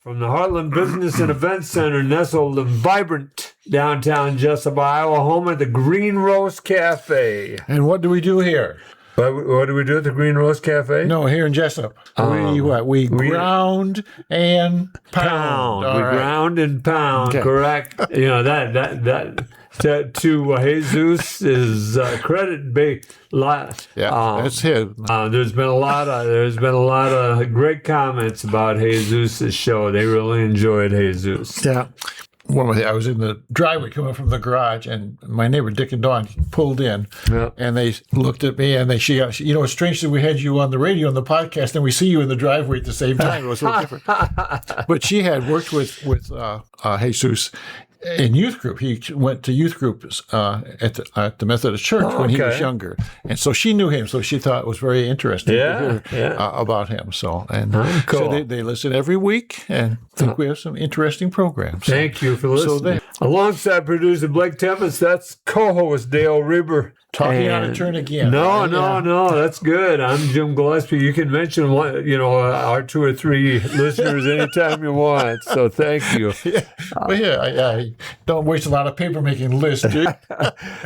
From the Heartland Business and Event Center, nestled in vibrant downtown Jesup, Iowa, home of the Green Roast Cafe. And what do we do here? What do we do at the Green Roast Cafe? No, here in Jesup. We ground and pound. We ground and pound, okay. Correct. You know, that to Jesus is credit based. Yeah, that's him. There's been a lot of great comments about Jesus' show. They really enjoyed Jesus. Yeah. I was in the driveway coming from the garage, and my neighbor Dick and Dawn pulled in, and they looked at me, and she you know, it's strange that we had you on the radio and the podcast, and we see you in the driveway at the same time. It was so different. But she had worked with Jesus in youth group. He went to youth groups at the Methodist Church when he was younger, and so she knew him. So she thought it was very interesting to hear about him. So cool. So they listen every week, and I think we have some interesting programs. Thank you for listening. Alongside producer Blake Tempus, that's co-host Dale Rueber. Talking out of turn again. No, that's good. I'm Jim Gillespie. You can mention our 2 or 3 listeners anytime you want. So thank you. I don't waste a lot of paper making lists, dude.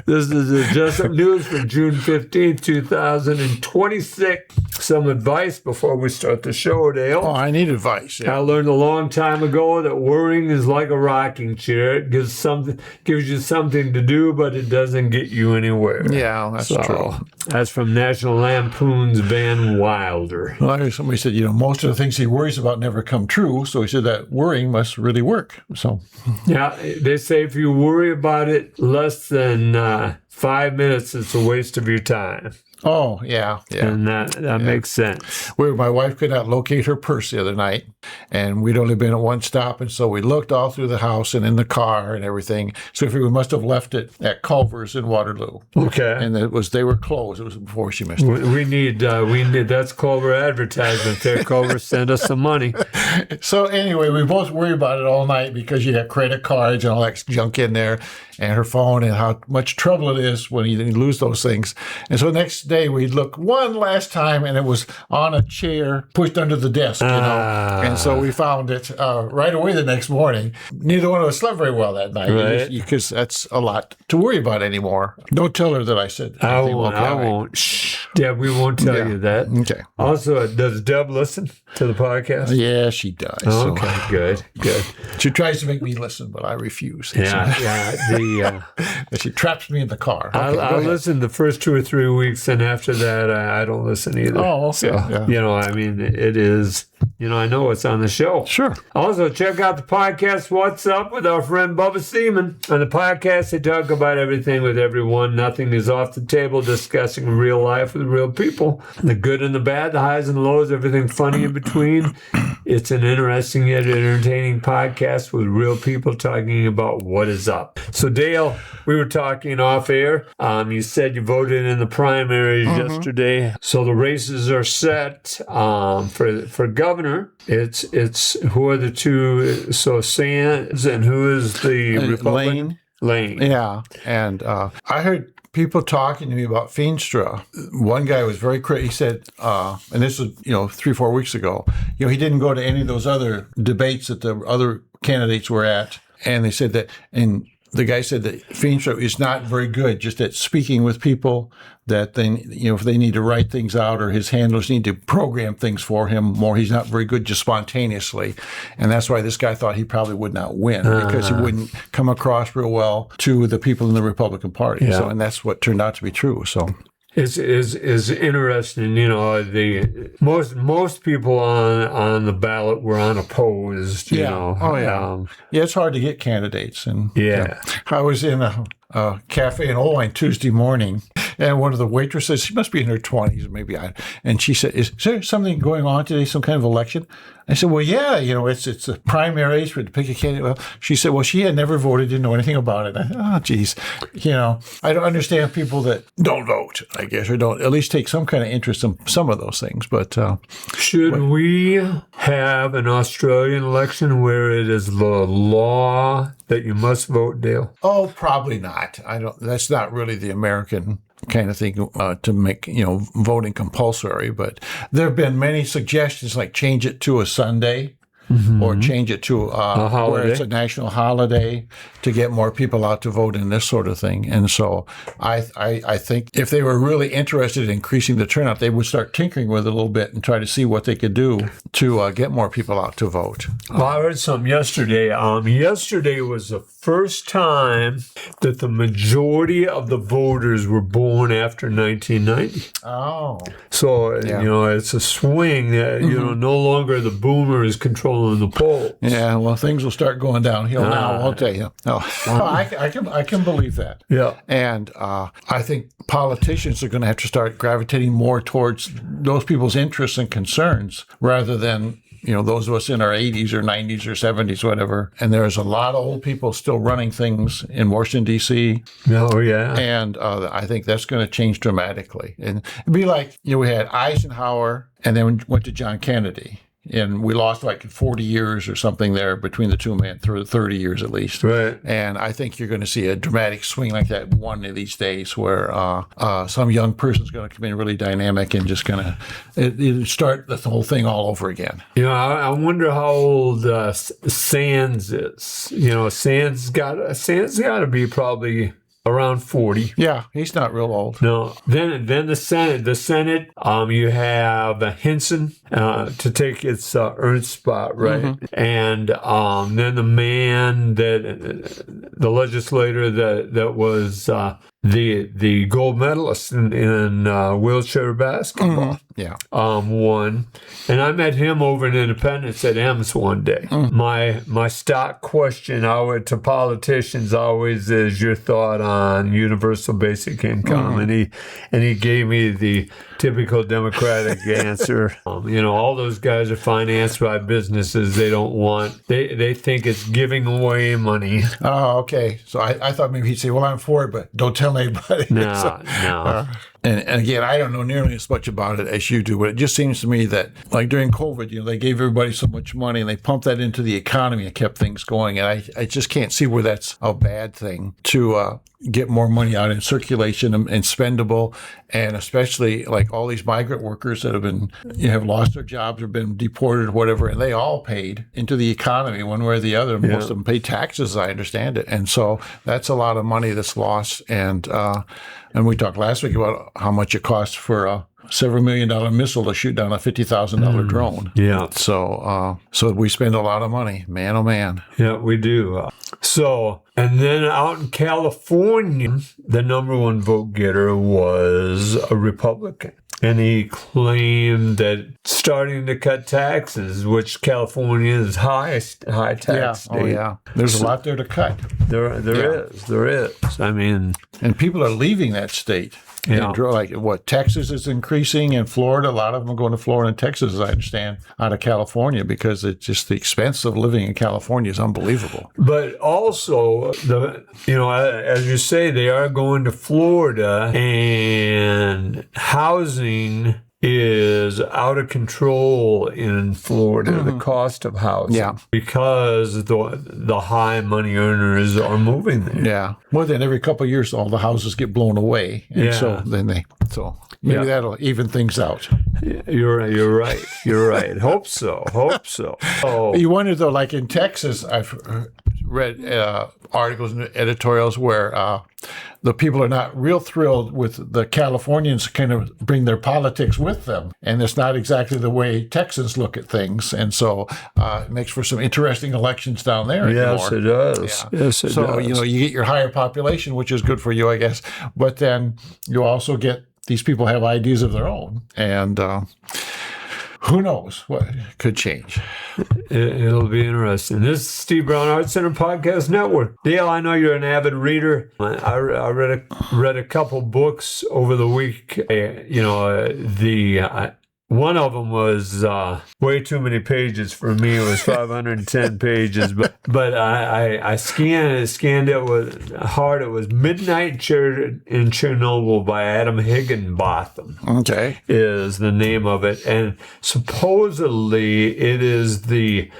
This is just some news for June 15th, 2026. Some advice before we start the show, Dale. Oh, I need advice. Yeah. I learned a long time ago that worrying is like a rocking chair. It gives you something to do, but it doesn't get you anywhere. Yeah, that's true. That's from National Lampoon's Van Wilder. Well, I heard somebody said, most of the things he worries about never come true. So he said that worrying must really work. So, yeah, they say if you worry about it less than 5 minutes, it's a waste of your time. Oh, yeah. And that makes sense. My wife could not locate her purse the other night, and we'd only been at one stop, and so we looked all through the house and in the car and everything. So we must have left it at Culver's in Waterloo. Okay. And they were closed. It was before she missed it. We need that's Culver advertisement there. Culver, send us some money. So anyway, we both worry about it all night because you have credit cards and all that junk in there, and her phone, and how much trouble it is when you lose those things. And so next day we'd look one last time, and it was on a chair pushed under the desk, And so we found it right away the next morning. Neither one of us slept very well that night, right? Because that's a lot to worry about anymore. Don't tell her that I said anything. I won't. Shh. Deb, we won't tell you that. Okay. Also, does Deb listen to the podcast? Yeah, she does. Okay, good. She tries to make me listen, but I refuse. She traps me in the car. Okay, I'll listen the first 2 or 3 weeks, and after that, I don't listen either. Oh, okay. So, it is, I know what's on the show. Sure. Also, check out the podcast, What's Up, with our friend Bubba Seaman. On the podcast, they talk about everything with everyone. Nothing is off the table, discussing real life with real people. The good and the bad, the highs and lows, everything funny in between. It's an interesting yet entertaining podcast with real people talking about what is up. So, Dale, we were talking off air. You said you voted in the primaries yesterday. So the races are set for governor. It's who are the two? So Sands, and who is the Republican? Lane. Yeah, and I heard people talking to me about Feenstra. One guy was very critical. He said, and this was 3-4 weeks ago. He didn't go to any of those other debates that the other candidates were at, and they said that and. The guy said that Feenstra is not very good just at speaking with people, that they, if they need to write things out, or his handlers need to program things for him more. He's not very good just spontaneously. And that's why this guy thought he probably would not win, because he wouldn't come across real well to the people in the Republican Party. Yeah. So, and that's what turned out to be true. So. Is interesting, the most people on the ballot were unopposed, Yeah, it's hard to get candidates. And I was in a cafe in Owine Tuesday morning, and one of the waitresses, she must be in her 20s, maybe, and she said, "Is there something going on today, some kind of election?" I said, "Well, yeah, it's the primaries for to pick a candidate." Well, she said, "Well, she had never voted, didn't know anything about it." I said, "Oh, geez, I don't understand people that don't vote, I guess, or don't at least take some kind of interest in some of those things." But should we have an Australian election where it is the law that you must vote, Dale? Oh, probably not. That's not really the American kind of thing to make, voting compulsory. But there have been many suggestions, like change it to a Sunday. or change it to where it's a national holiday to get more people out to vote and this sort of thing. And so I think if they were really interested in increasing the turnout, they would start tinkering with it a little bit and try to see what they could do to get more people out to vote. Well, I heard something yesterday. Yesterday was the first time that the majority of the voters were born after 1990. Oh. So, it's a swing that, no longer the boomers controlling the polls. Yeah, well, things will start going downhill now, won't they? No, I can believe that. Yeah. And I think politicians are going to have to start gravitating more towards those people's interests and concerns rather than those of us in our 80s or 90s or 70s, whatever. And there's a lot of old people still running things in Washington, D.C. Oh, yeah. And I think that's going to change dramatically. And it'd be like, we had Eisenhower and then went to John Kennedy. And we lost like 40 years or something there between the two men, through 30 years at least. Right. And I think you're going to see a dramatic swing like that one of these days where some young person's going to come in really dynamic and just going to start the whole thing all over again. I wonder how old Sands is. Sands got to be probably around 40. Yeah, he's not real old. No. Then the Senate. You have Hinson to take its Ernst spot, right? Mm-hmm. And then the man the legislator that was the gold medalist in wheelchair basketball. Mm-hmm. Yeah. Won. And I met him over in Independence at M's one day. My stock question to politicians always is your thought on universal basic income. And he gave me the typical Democratic answer. All those guys are financed by businesses they don't want. They think it's giving away money. Oh, okay. So I thought maybe he'd say, well, I'm for it, but don't tell anybody. No. And again, I don't know nearly as much about it as you do, but it just seems to me that, like during COVID, they gave everybody so much money and they pumped that into the economy and kept things going. And I just can't see where that's a bad thing to get more money out in circulation and spendable. And especially like all these migrant workers that have lost their jobs or been deported or whatever, and they all paid into the economy one way or the other. Yeah. Most of them pay taxes, as I understand it. And so that's a lot of money that's lost. And we talked last week about how much it costs for a several $1 million missile to shoot down a $50,000 drone. Yeah. So we spend a lot of money. Man, oh man. Yeah, we do. And then out in California, the number one vote getter was a Republican. And he claimed that starting to cut taxes, which California is high tax state. Oh, yeah. There's a lot there to cut. There is. I mean, and people are leaving that state. Yeah. And Texas is increasing, and Florida, a lot of them are going to Florida and Texas, as I understand, out of California, because it's just the expense of living in California is unbelievable. But also, as you say, they are going to Florida, and housing is out of control in Florida, the cost of housing, because the high money earners are moving there. Yeah. Well, then every couple of years, all the houses get blown away. And so maybe that'll even things out. You're right. Hope so. Oh. You wonder, though, like in Texas, I've read articles and editorials where the people are not real thrilled with the Californians kind of bring their politics with them. And it's not exactly the way Texans look at things. And so it makes for some interesting elections down there. Yes, it does. Yeah. Yes, it does. So, you get your higher population, which is good for you, I guess. But then you also get these people have ideas of their own. And who knows what could change. It'll be interesting. This is Steve Brown Art Center Podcast Network. Dale, I know you're an avid reader. I read a couple books over the week. One of them was way too many pages for me. It was 510 pages, but I scanned it with hard. It was Midnight in Chernobyl by Adam Higginbotham. Okay, is the name of it, and supposedly it is the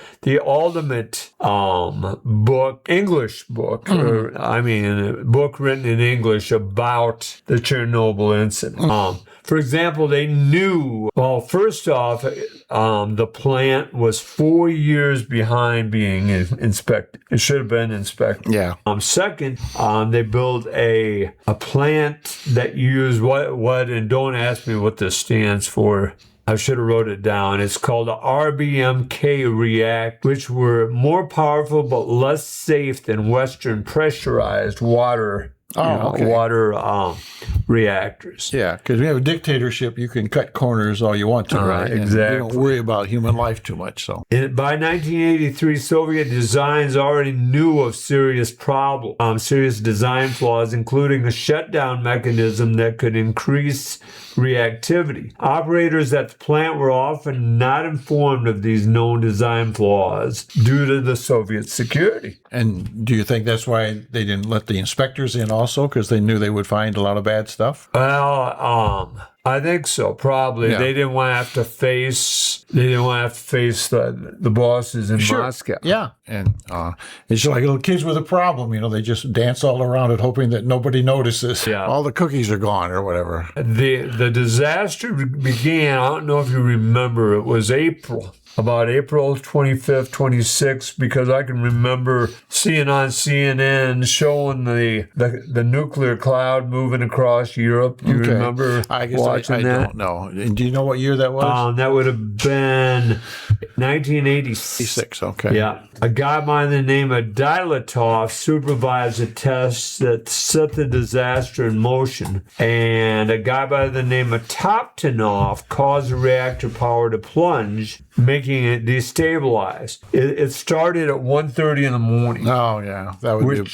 ultimate book, English book, a book written in English about the Chernobyl incident. For example, they knew, well, first off, the plant was 4 years behind being inspected. It should have been inspected. Yeah. Second, they built a plant that used what, and don't ask me what this stands for. I should have wrote it down. It's called the RBMK reactor, which were more powerful but less safe than Western pressurized water reactors. Yeah, because we have a dictatorship, you can cut corners all you want to, right? Exactly. And you don't worry about human life too much. So By 1983, Soviet designs already knew of serious design flaws, including a shutdown mechanism that could increase reactivity. Operators at the plant were often not informed of these known design flaws due to the Soviet security. And do you think that's why they didn't let the inspectors in also, because they knew they would find a lot of bad stuff? Well, I think so. Probably they didn't want to have to face. They didn't want to have to face the bosses in Moscow. Yeah, and it's just like little kids with a problem. They just dance all around it, hoping that nobody notices. Yeah. All the cookies are gone or whatever. The disaster began. I don't know if you remember. It was about April 25th, 26th, because I can remember seeing on CNN showing the nuclear cloud moving across Europe. Do you remember watching that? I don't know. And do you know what year that was? That would have been 1986. 86, okay. Yeah. A guy by the name of Dilatov supervised a test that set the disaster in motion, and a guy by the name of Toptonov caused the reactor power to plunge, making it destabilize. It started at 1:30 in the morning. Oh, yeah. That would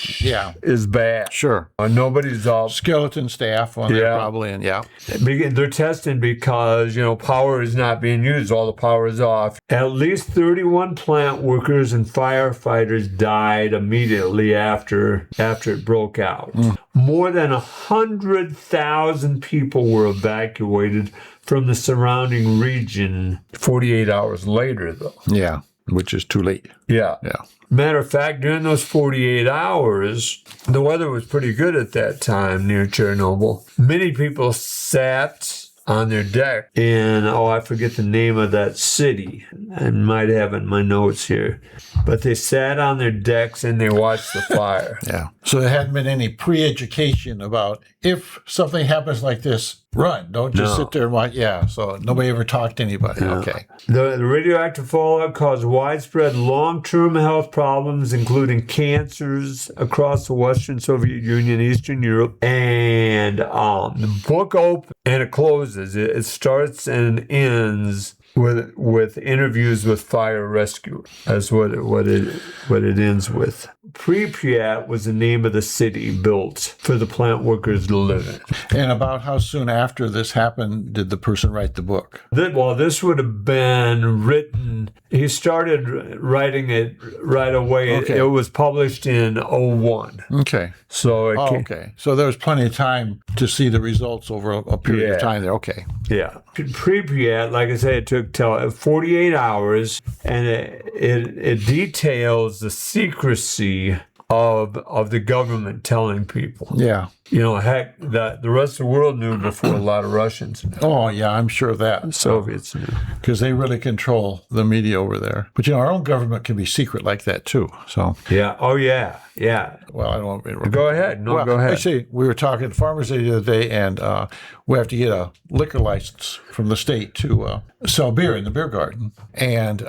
is bad. Sure. Nobody's all skeleton staff on there probably, and they're testing because, power is not being used. All the power is off. At least 31 plant workers and firefighters died immediately after it broke out. More than 100,000 people were evacuated from the surrounding region 48 hours later, though. Yeah, which is too late. Yeah. Yeah. Matter of fact, during those 48 hours, the weather was pretty good at that time near Chernobyl. Many people sat on their deck in, I forget the name of that city. I might have it in my notes here. But they sat on their decks and they watched the fire. Yeah. So there hadn't been any pre-education about if something happens like this, run. Don't just sit there and watch. Yeah. So nobody ever talked to anybody. Yeah. Okay. The radioactive fallout caused widespread long-term health problems, including cancers across the Western Soviet Union, Eastern Europe. And the book opens and it closes. It starts and ends with interviews with fire rescue. That's what it ends with. Pripyat was the name of the city built for the plant workers to live in. And about how soon after this happened did the person write the book? This would have been written. He started writing it right away. Okay. It was published in 2001. Okay. So okay. So there was plenty of time to see the results over a period of time there. Okay. Yeah. Pripyat, like I said, it took 48 hours, and it details the secrecy of the government telling people. Yeah. Heck, the rest of the world knew before a lot of Russians knew. Oh, yeah, I'm sure of that. The Soviets knew. Because they really control the media over there. But, our own government can be secret like that, too. So. Yeah. Oh, yeah. Yeah. Well, I don't want to... Go ahead. No, go ahead. Actually, we were talking to Farmers Day the other day, and we have to get a liquor license from the state to sell beer in the beer garden. And...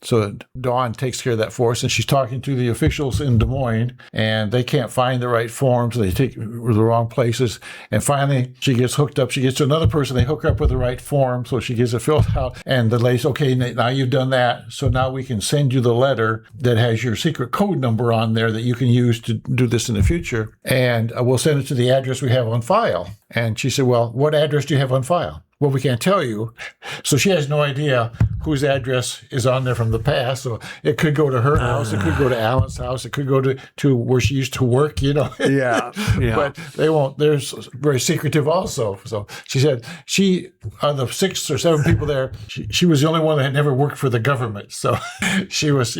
So Dawn takes care of that for us, and she's talking to the officials in Des Moines, and they can't find the right forms. They take the wrong places. And finally, she gets hooked up. She gets to another person. They hook her up with the right form, so she gets it filled out. And the lady's, okay, now you've done that. So now we can send you the letter that has your secret code number on there that you can use to do this in the future. And we'll send it to the address we have on file. And she said, well, what address do you have on file? Well, we can't tell you. So she has no idea whose address is on there from the past. So it could go to her house. It could go to Alan's house. It could go to where she used to work, Yeah. But they won't. They're very secretive also. So she said on the 6 or 7 people there, she was the only one that had never worked for the government. So she was,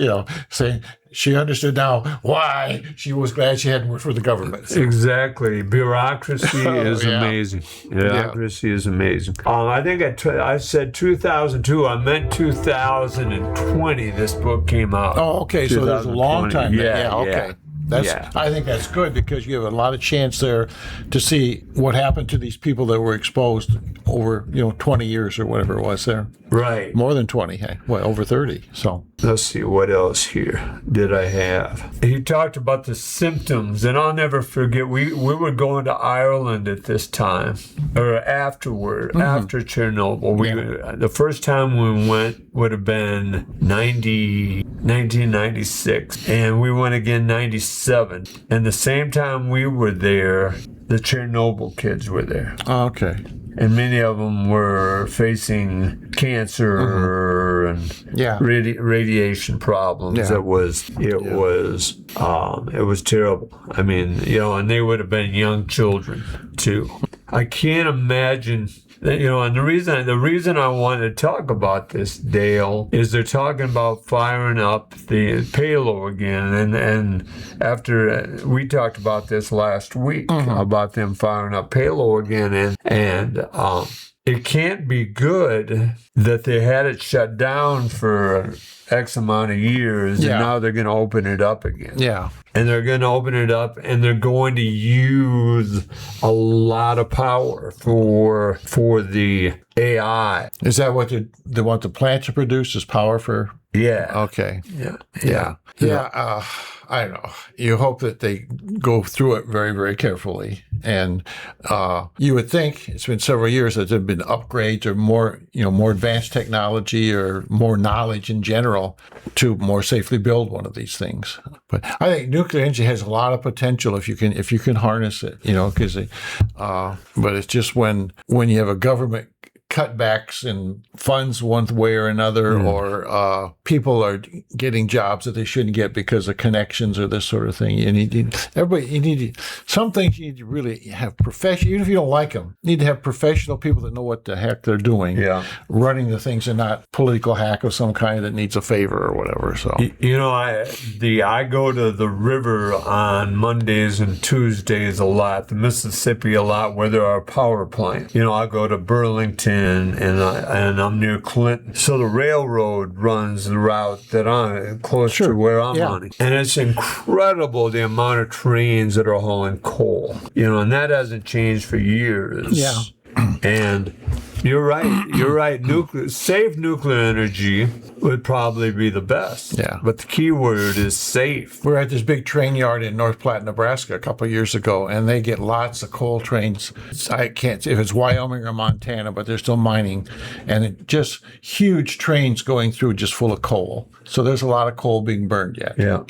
saying, she understood now why she was glad she hadn't worked for the government. Exactly. Bureaucracy is yeah. amazing. Bureaucracy is amazing. I think I said 2002. I meant 2020. This book came out. Oh, okay. So there's a long time. Yeah, okay. I think that's good because you have a lot of chance there to see what happened to these people that were exposed over 20 years or whatever it was there. Right. More than 20. Hey, over 30. So let's see what else here did I have. He talked about the symptoms, and I'll never forget. We were going to Ireland at this time, or afterward, after Chernobyl. The first time we went would have been 1996, and we went again 97. And the same time we were there, the Chernobyl kids were there. Okay. And many of them were facing cancer and radiation problems. Yeah. It was terrible. I mean, and they would have been young children too. I can't imagine. And the reason I want to talk about this, Dale, is they're talking about firing up the Palo again, and after we talked about this last week about them firing up Palo again, and it can't be good that they had it shut down for X amount of years, and now they're going to open it up again. Yeah. And they're going to open it up, and they're going to use a lot of power for the AI. Is that what they want the plant to produce? Is power for? Yeah. Okay. Yeah. I don't know. You hope that they go through it very, very carefully. And you would think it's been several years that there have been upgrades or more advanced technology or more knowledge in general to more safely build one of these things. But I think nuclear energy has a lot of potential if you can harness it. Because but it's just when you have a government cutbacks in funds one way or another, or people are getting jobs that they shouldn't get because of connections or this sort of thing. Some things you need to really have professional, even if you don't like them, you need to have professional people that know what the heck they're doing, running the things, and not political hack of some kind that needs a favor or whatever. So I go to the river on Mondays and Tuesdays a lot, the Mississippi a lot, where there are power plants. I go to Burlington. And I'm near Clinton. So the railroad runs the route that I'm close to where I'm on. And it's incredible the amount of trains that are hauling coal. And that hasn't changed for years. Yeah. And you're right. Safe nuclear energy would probably be the best. Yeah. But the key word is safe. We were at this big train yard in North Platte, Nebraska a couple of years ago, and they get lots of coal trains. I can't if it's Wyoming or Montana, but they're still mining, and just huge trains going through just full of coal. So there's a lot of coal being burned yet. Yeah.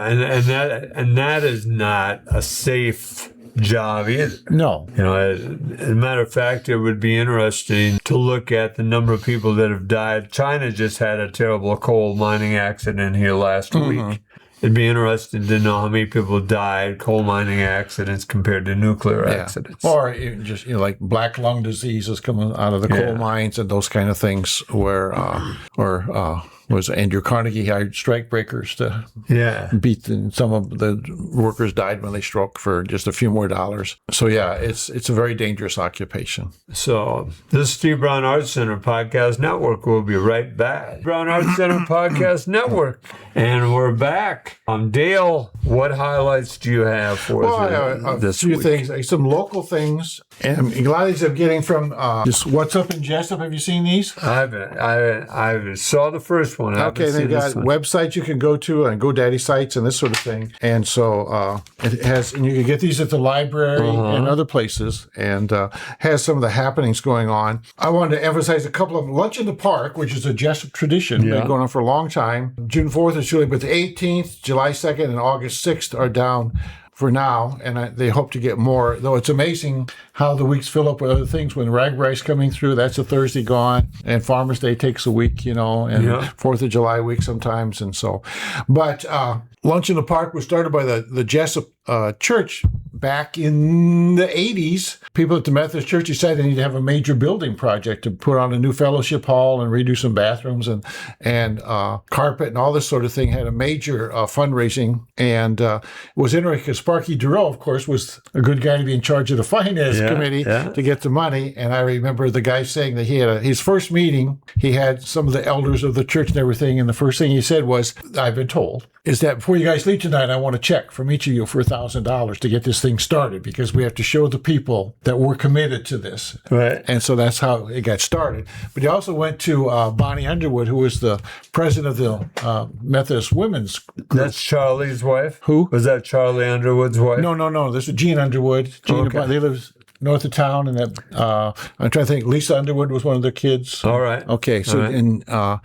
And that is not a safe job either. No. As a matter of fact, it would be interesting to look at the number of people that have died. China just had a terrible coal mining accident here last week. It'd be interesting to know how many people died coal mining accidents compared to nuclear accidents. Or just like black lung diseases coming out of the coal mines and those kind of things where was Andrew Carnegie hired strike breakers to beat some of the workers died when they struck for just a few more dollars. So it's a very dangerous occupation. So this is Steve Brown Arts Center Podcast Network. We'll be right back. Brown Arts Center Podcast Network, and we're back. Dale, what highlights do you have for us this week? A few things, some local things, and a lot of these I'm getting from just What's Up in Jesup. Have you seen these? I saw the first one. Okay, they've got websites you can go to and GoDaddy sites and this sort of thing. And so it has, and you can get these at the library and other places, and has some of the happenings going on. I wanted to emphasize a couple of them. Lunch in the Park, which is a Jesup tradition, been going on for a long time. June 4th is usually, but the 18th, July 2nd, and August 6th are down for now, and they hope to get more. Though it's amazing how the weeks fill up with other things. When Ragrice coming through, that's a Thursday gone, and Farmers Day takes a week, and 4th of July week sometimes, and so. But Lunch in the Park was started by the Jesup Church back in the 80s, people at the Methodist Church decided they need to have a major building project to put on a new fellowship hall and redo some bathrooms and carpet and all this sort of thing. Had a major fundraising, and it was interesting because Sparky Duro, of course, was a good guy to be in charge of the finance committee to get the money. And I remember the guy saying that he had his first meeting, he had some of the elders of the church and everything, and the first thing he said was, I've been told, is that before you guys leave tonight, I want a check from each of you for $1,000 to get this thing started, because we have to show the people that we're committed to this. Right. And so that's how it got started. But he also went to Bonnie Underwood, who was the president of the Methodist Women's Group. That's Charlie's wife? Who? Was that Charlie Underwood's wife? No. This is Jean Underwood. They live north of town, and that I'm trying to think. Lisa Underwood was one of their kids. All right. Okay. So,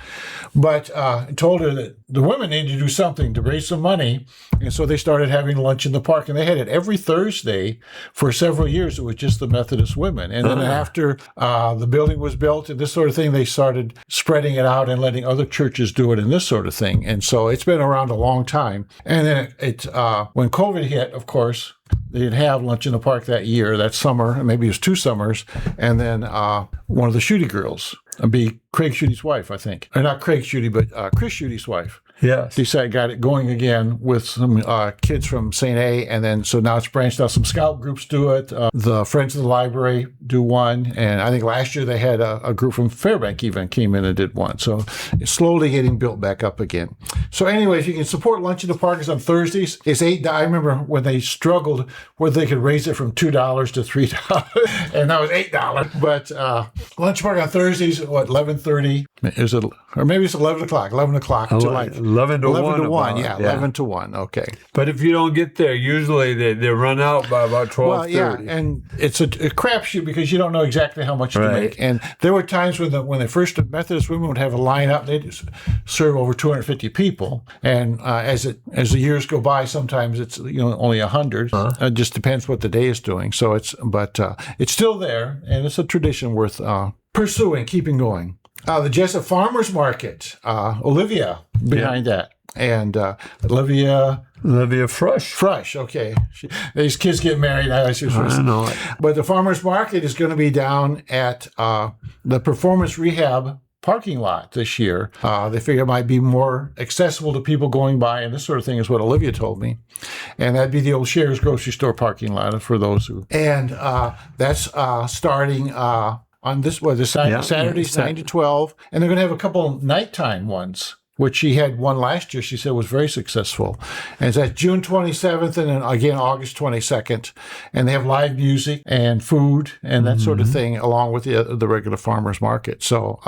but I told her that the women needed to do something to raise some money, and so they started having lunch in the park, and they had it every Thursday for several years. It was just the Methodist women, and then after the building was built and this sort of thing, they started spreading it out and letting other churches do it and this sort of thing. And so it's been around a long time. And then when COVID hit, of course, they'd have lunch in the park that year, that summer, maybe it was 2 summers, and then one of the Schutte girls, be Craig Schutte's wife, I think. Or not Craig Schutte, but Chris Schutte's wife. Yes. Decided got it going again with some kids from St. A, and then so now it's branched out. Some scout groups do it. The Friends of the Library do one, and I think last year they had a group from Fairbank even came in and did one. So it's slowly getting built back up again. So anyways, you can support Lunch in the Park is on Thursdays. It's $8. I remember when they struggled where they could raise it from $2 to $3, and that was $8. But Lunch Park on Thursdays, 11:30? Is it, or maybe it's 11 o'clock? 11 o'clock to like 11 to 1. Yeah, 11 to 1. Okay. But if you don't get there, usually they run out by about 12:30. Well, yeah, and it's a crapshoot because you don't know exactly how much to make. And there were times when the first Methodist women would have a line up, they'd serve over 250 people. And as the years go by, sometimes it's only 100. It just depends what the day is doing. So it's still there, and it's a tradition worth pursuing, keeping going. The Jesup Farmers Market, Olivia behind that. And Olivia Fresh, okay. These kids get married. I know. But the Farmers Market is going to be down at the Performance Rehab parking lot this year. They figure it might be more accessible to people going by, and this sort of thing is what Olivia told me. And that'd be the old Scherer's grocery store parking lot for those who. And that's starting on this Saturdays 9 to 12, and they're going to have a couple nighttime ones, which she had one last year. She said was very successful, and it's at June 27th and then again August 22nd, and they have live music and food and that sort of thing along with the regular farmers market. So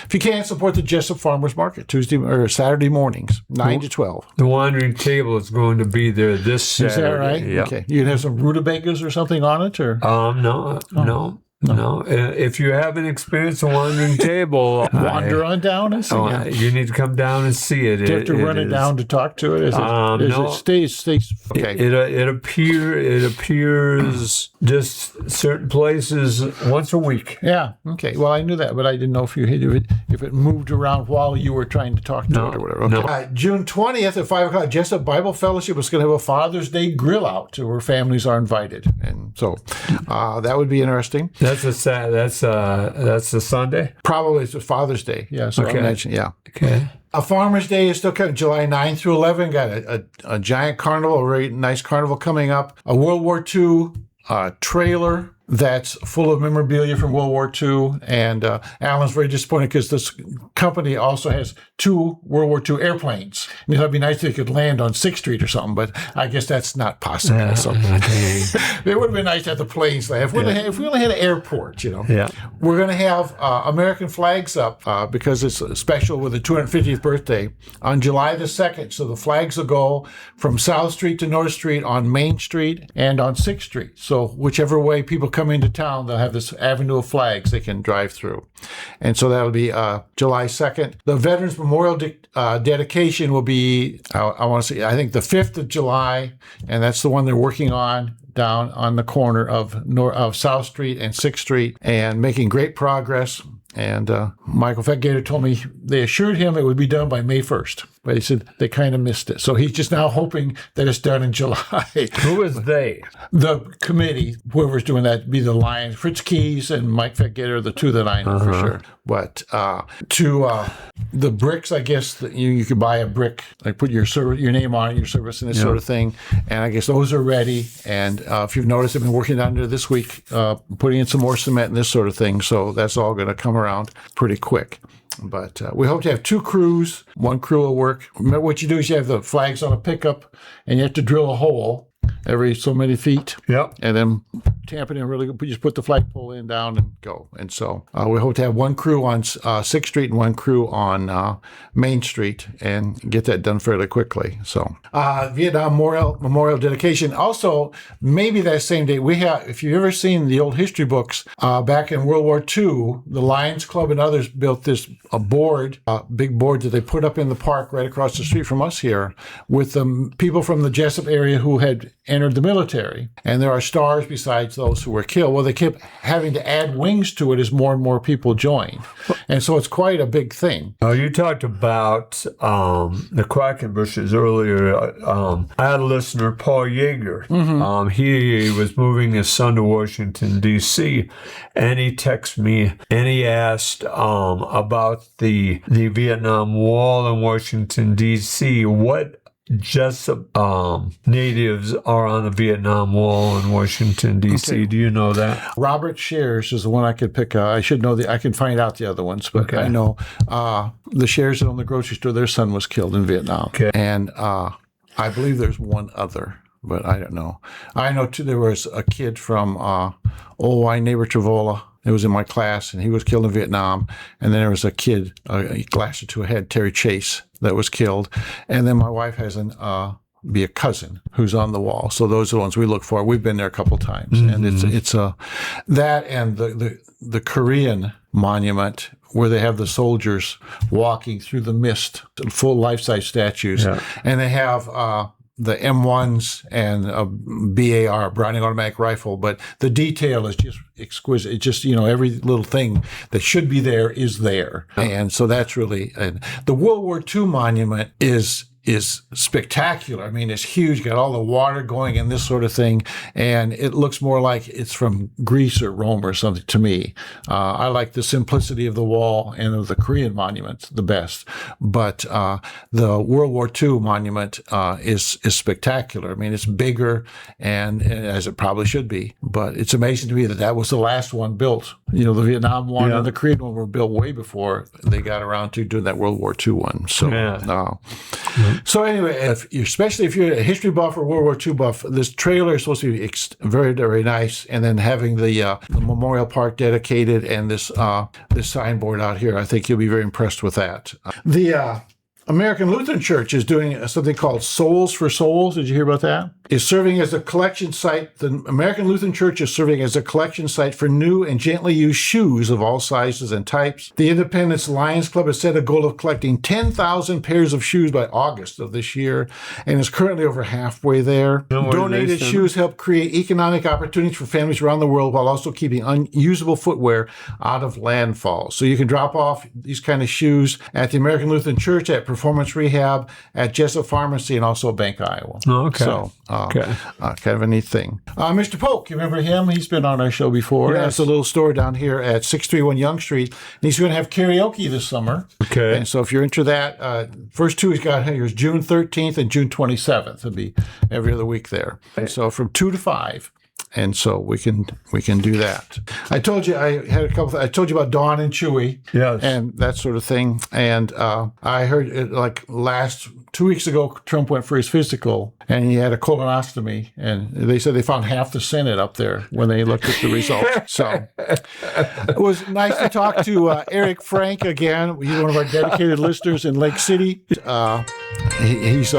if you can, support the Jesup Farmers Market Tuesday or Saturday mornings 9 to 12. The wandering table is going to be there this Saturday. Is that right? Yep. Okay. You can have some rutabagas or something on it, or No. If you haven't experienced a wandering table, wander on down and see it. You need to come down and see it. Do you have to run it down to talk to it? No. It stays okay. It appears just certain places once a week. Yeah. Okay. Well, I knew that, but I didn't know if it moved around while you were trying to talk to it or whatever. Okay. No. June 20th at 5 o'clock, Jesup Bible Fellowship is going to have a Father's Day grill out where families are invited, and so that would be interesting. That's a Sunday? Probably it's a Father's Day. Yeah. So okay. I mentioned, yeah. Okay. A Farmer's Day is still coming, July 9 through 11. Got a giant carnival, a very nice carnival coming up. A World War II trailer that's full of memorabilia from World War II. And Alan's very disappointed because this company also has 2 World War II airplanes. I mean, it'd be nice if they could land on 6th Street or something, but I guess that's not possible. So it would have been nice to have the planes land. If we only had an airport, Yeah. We're going to have American flags up because it's special with the 250th birthday on July the 2nd. So the flags will go from South Street to North Street on Main Street and on 6th Street. So whichever way people come into town, they'll have this avenue of flags they can drive through. And so that'll be July 2nd. The Veterans Memorial dedication will be, I think the 5th of July, and that's the one they're working on down on the corner of South Street and 6th Street, and making great progress. And Michael Fettgator told me they assured him it would be done by May 1st. But he said they kind of missed it. So he's just now hoping that it's done in July. Who is they? The committee, whoever's doing that, be the Lions. Fritz Keys and Mike Fetgetter are the two that I know for sure. But the bricks, I guess that you could buy a brick, like put your name on it, your service, and this sort of thing. And I guess those are ready. And if you've noticed, I've been working on it this week, putting in some more cement and this sort of thing. So that's all going to come around pretty quick. But we hope to have 2 crews. 1 crew will work. Remember, what you do is you have the flags on a pickup, and you have to drill a hole every so many feet. Yep. And then tamp it in really good. Just put the flagpole in, down, and go. And so we hope to have 1 crew on 6th Street and 1 crew on Main Street and get that done fairly quickly. So Vietnam Memorial dedication. Also, maybe that same day, we have, if you've ever seen the old history books, back in World War II, the Lions Club and others built this big board that they put up in the park right across the street from us here with the people from the Jesup area who had entered the military. And there are stars besides those who were killed. Well, they kept having to add wings to it as more and more people joined. And so it's quite a big thing. You talked about the Quackenbushes earlier. I had a listener, Paul Yeager. He was moving his son to Washington, D.C., and he texted me and he asked about the Vietnam Wall in Washington, D.C. What Jesup natives are on the Vietnam Wall in Washington, D.C. Okay. Do you know that? Robert Shares is the one I could pick. I should know I can find out the other ones, but I know the Shares that own the grocery store, their son was killed in Vietnam. Okay. And I believe there's one other, but I don't know. I know, too, there was a kid from my neighbor Travola. It was in my class, and he was killed in Vietnam. And then there was a kid, a glass or two ahead, Terry Chase, that was killed. And then my wife has be a cousin who's on the wall. So those are the ones we look for. We've been there a couple times, and it's that and the Korean monument where they have the soldiers walking through the mist, full life-size statues, and they have the M1s and a BAR, Browning automatic rifle, but the detail is just exquisite. It's just, every little thing that should be there is there. And so that's really, the World War II monument is spectacular. I mean, it's huge, got all the water going and this sort of thing, and it looks more like it's from Greece or Rome or something to me. I like the simplicity of the wall and of the Korean monument the best, but the World War II monument is spectacular. I mean, it's bigger, and as it probably should be, but it's amazing to me that was the last one built. The Vietnam one and the Korean one were built way before they got around to doing that World War II one. So, So anyway, especially if you're a history buff or World War II buff, this trailer is supposed to be very, very nice. And then having the Memorial Park dedicated and this signboard out here, I think you'll be very impressed with that. The American Lutheran Church is doing something called Souls for Souls. Did you hear about that? Is serving as a collection site. The American Lutheran Church is serving as a collection site for new and gently used shoes of all sizes and types. The Independence Lions Club has set a goal of collecting 10,000 pairs of shoes by August of this year and is currently over halfway there. Donated shoes help create economic opportunities for families around the world while also keeping unusable footwear out of landfalls. So you can drop off these kind of shoes at the American Lutheran Church, at Performance Rehab, at Jesup Pharmacy, and also Bank, Iowa. Oh, okay. So, kind of a neat thing. Mr. Polk, you remember him? He's been on our show before. Yes. That's a little store down here at 631 Young Street. And he's going to have karaoke this summer. Okay. And so if you're into that, first two he's got here is June 13th and June 27th. It'll be every other week there. And so from 2 to 5. And so we can do that. I told you I told you about Dawn and Chewy, yes, and that sort of thing. And I heard it like 2 weeks ago, Trump went for his physical, and he had a colonoscopy, and they said they found half the Senate up there when they looked at the results. So it was nice to talk to Eric Frank again. He's one of our dedicated listeners in Lake City. He's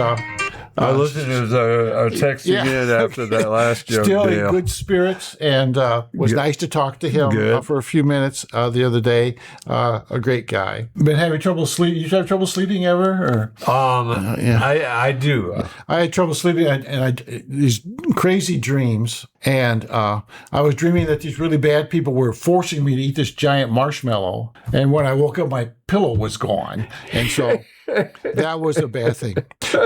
I listened to our text again after that last joke. Still in good spirits, and was nice to talk to him for a few minutes the other day. A great guy. Been having trouble sleeping? You have trouble sleeping ever? Or? I do. I had trouble sleeping, and I these crazy dreams. And I was dreaming that these really bad people were forcing me to eat this giant marshmallow. And when I woke up, my pillow was gone. And so that was a bad thing.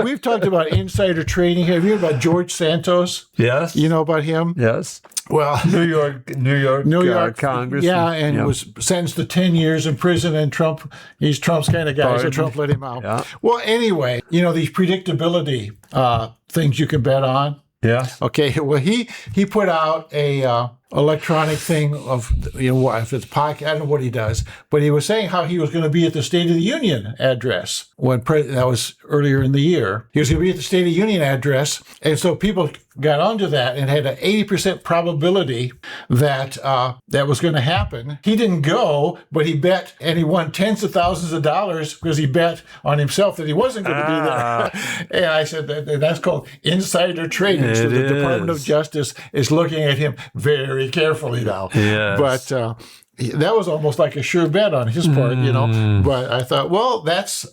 We've talked about insider trading. Have you heard about George Santos? Yes. You know about him? Yes. Well, New York Congress. Yeah, and was sentenced to 10 years in prison. And he's Trump's kind of guy, so Trump let him out. Yeah. Well, anyway, these predictability things you can bet on. Yeah. Okay. Well, he put out a electronic thing of if it's podcast. I don't know what he does, but he was saying how he was going to be at the State of the Union address that was earlier in the year. He was going to be at the State of the Union address, and so people got onto that and had an 80% probability that that was going to happen. He didn't go, but he bet, and he won tens of thousands of dollars because he bet on himself that he wasn't going to be there. And I said that's called insider trading. So the Department of Justice is looking at him very carefully now. Yes. But that was almost like a sure bet on his part, But I thought, well, that's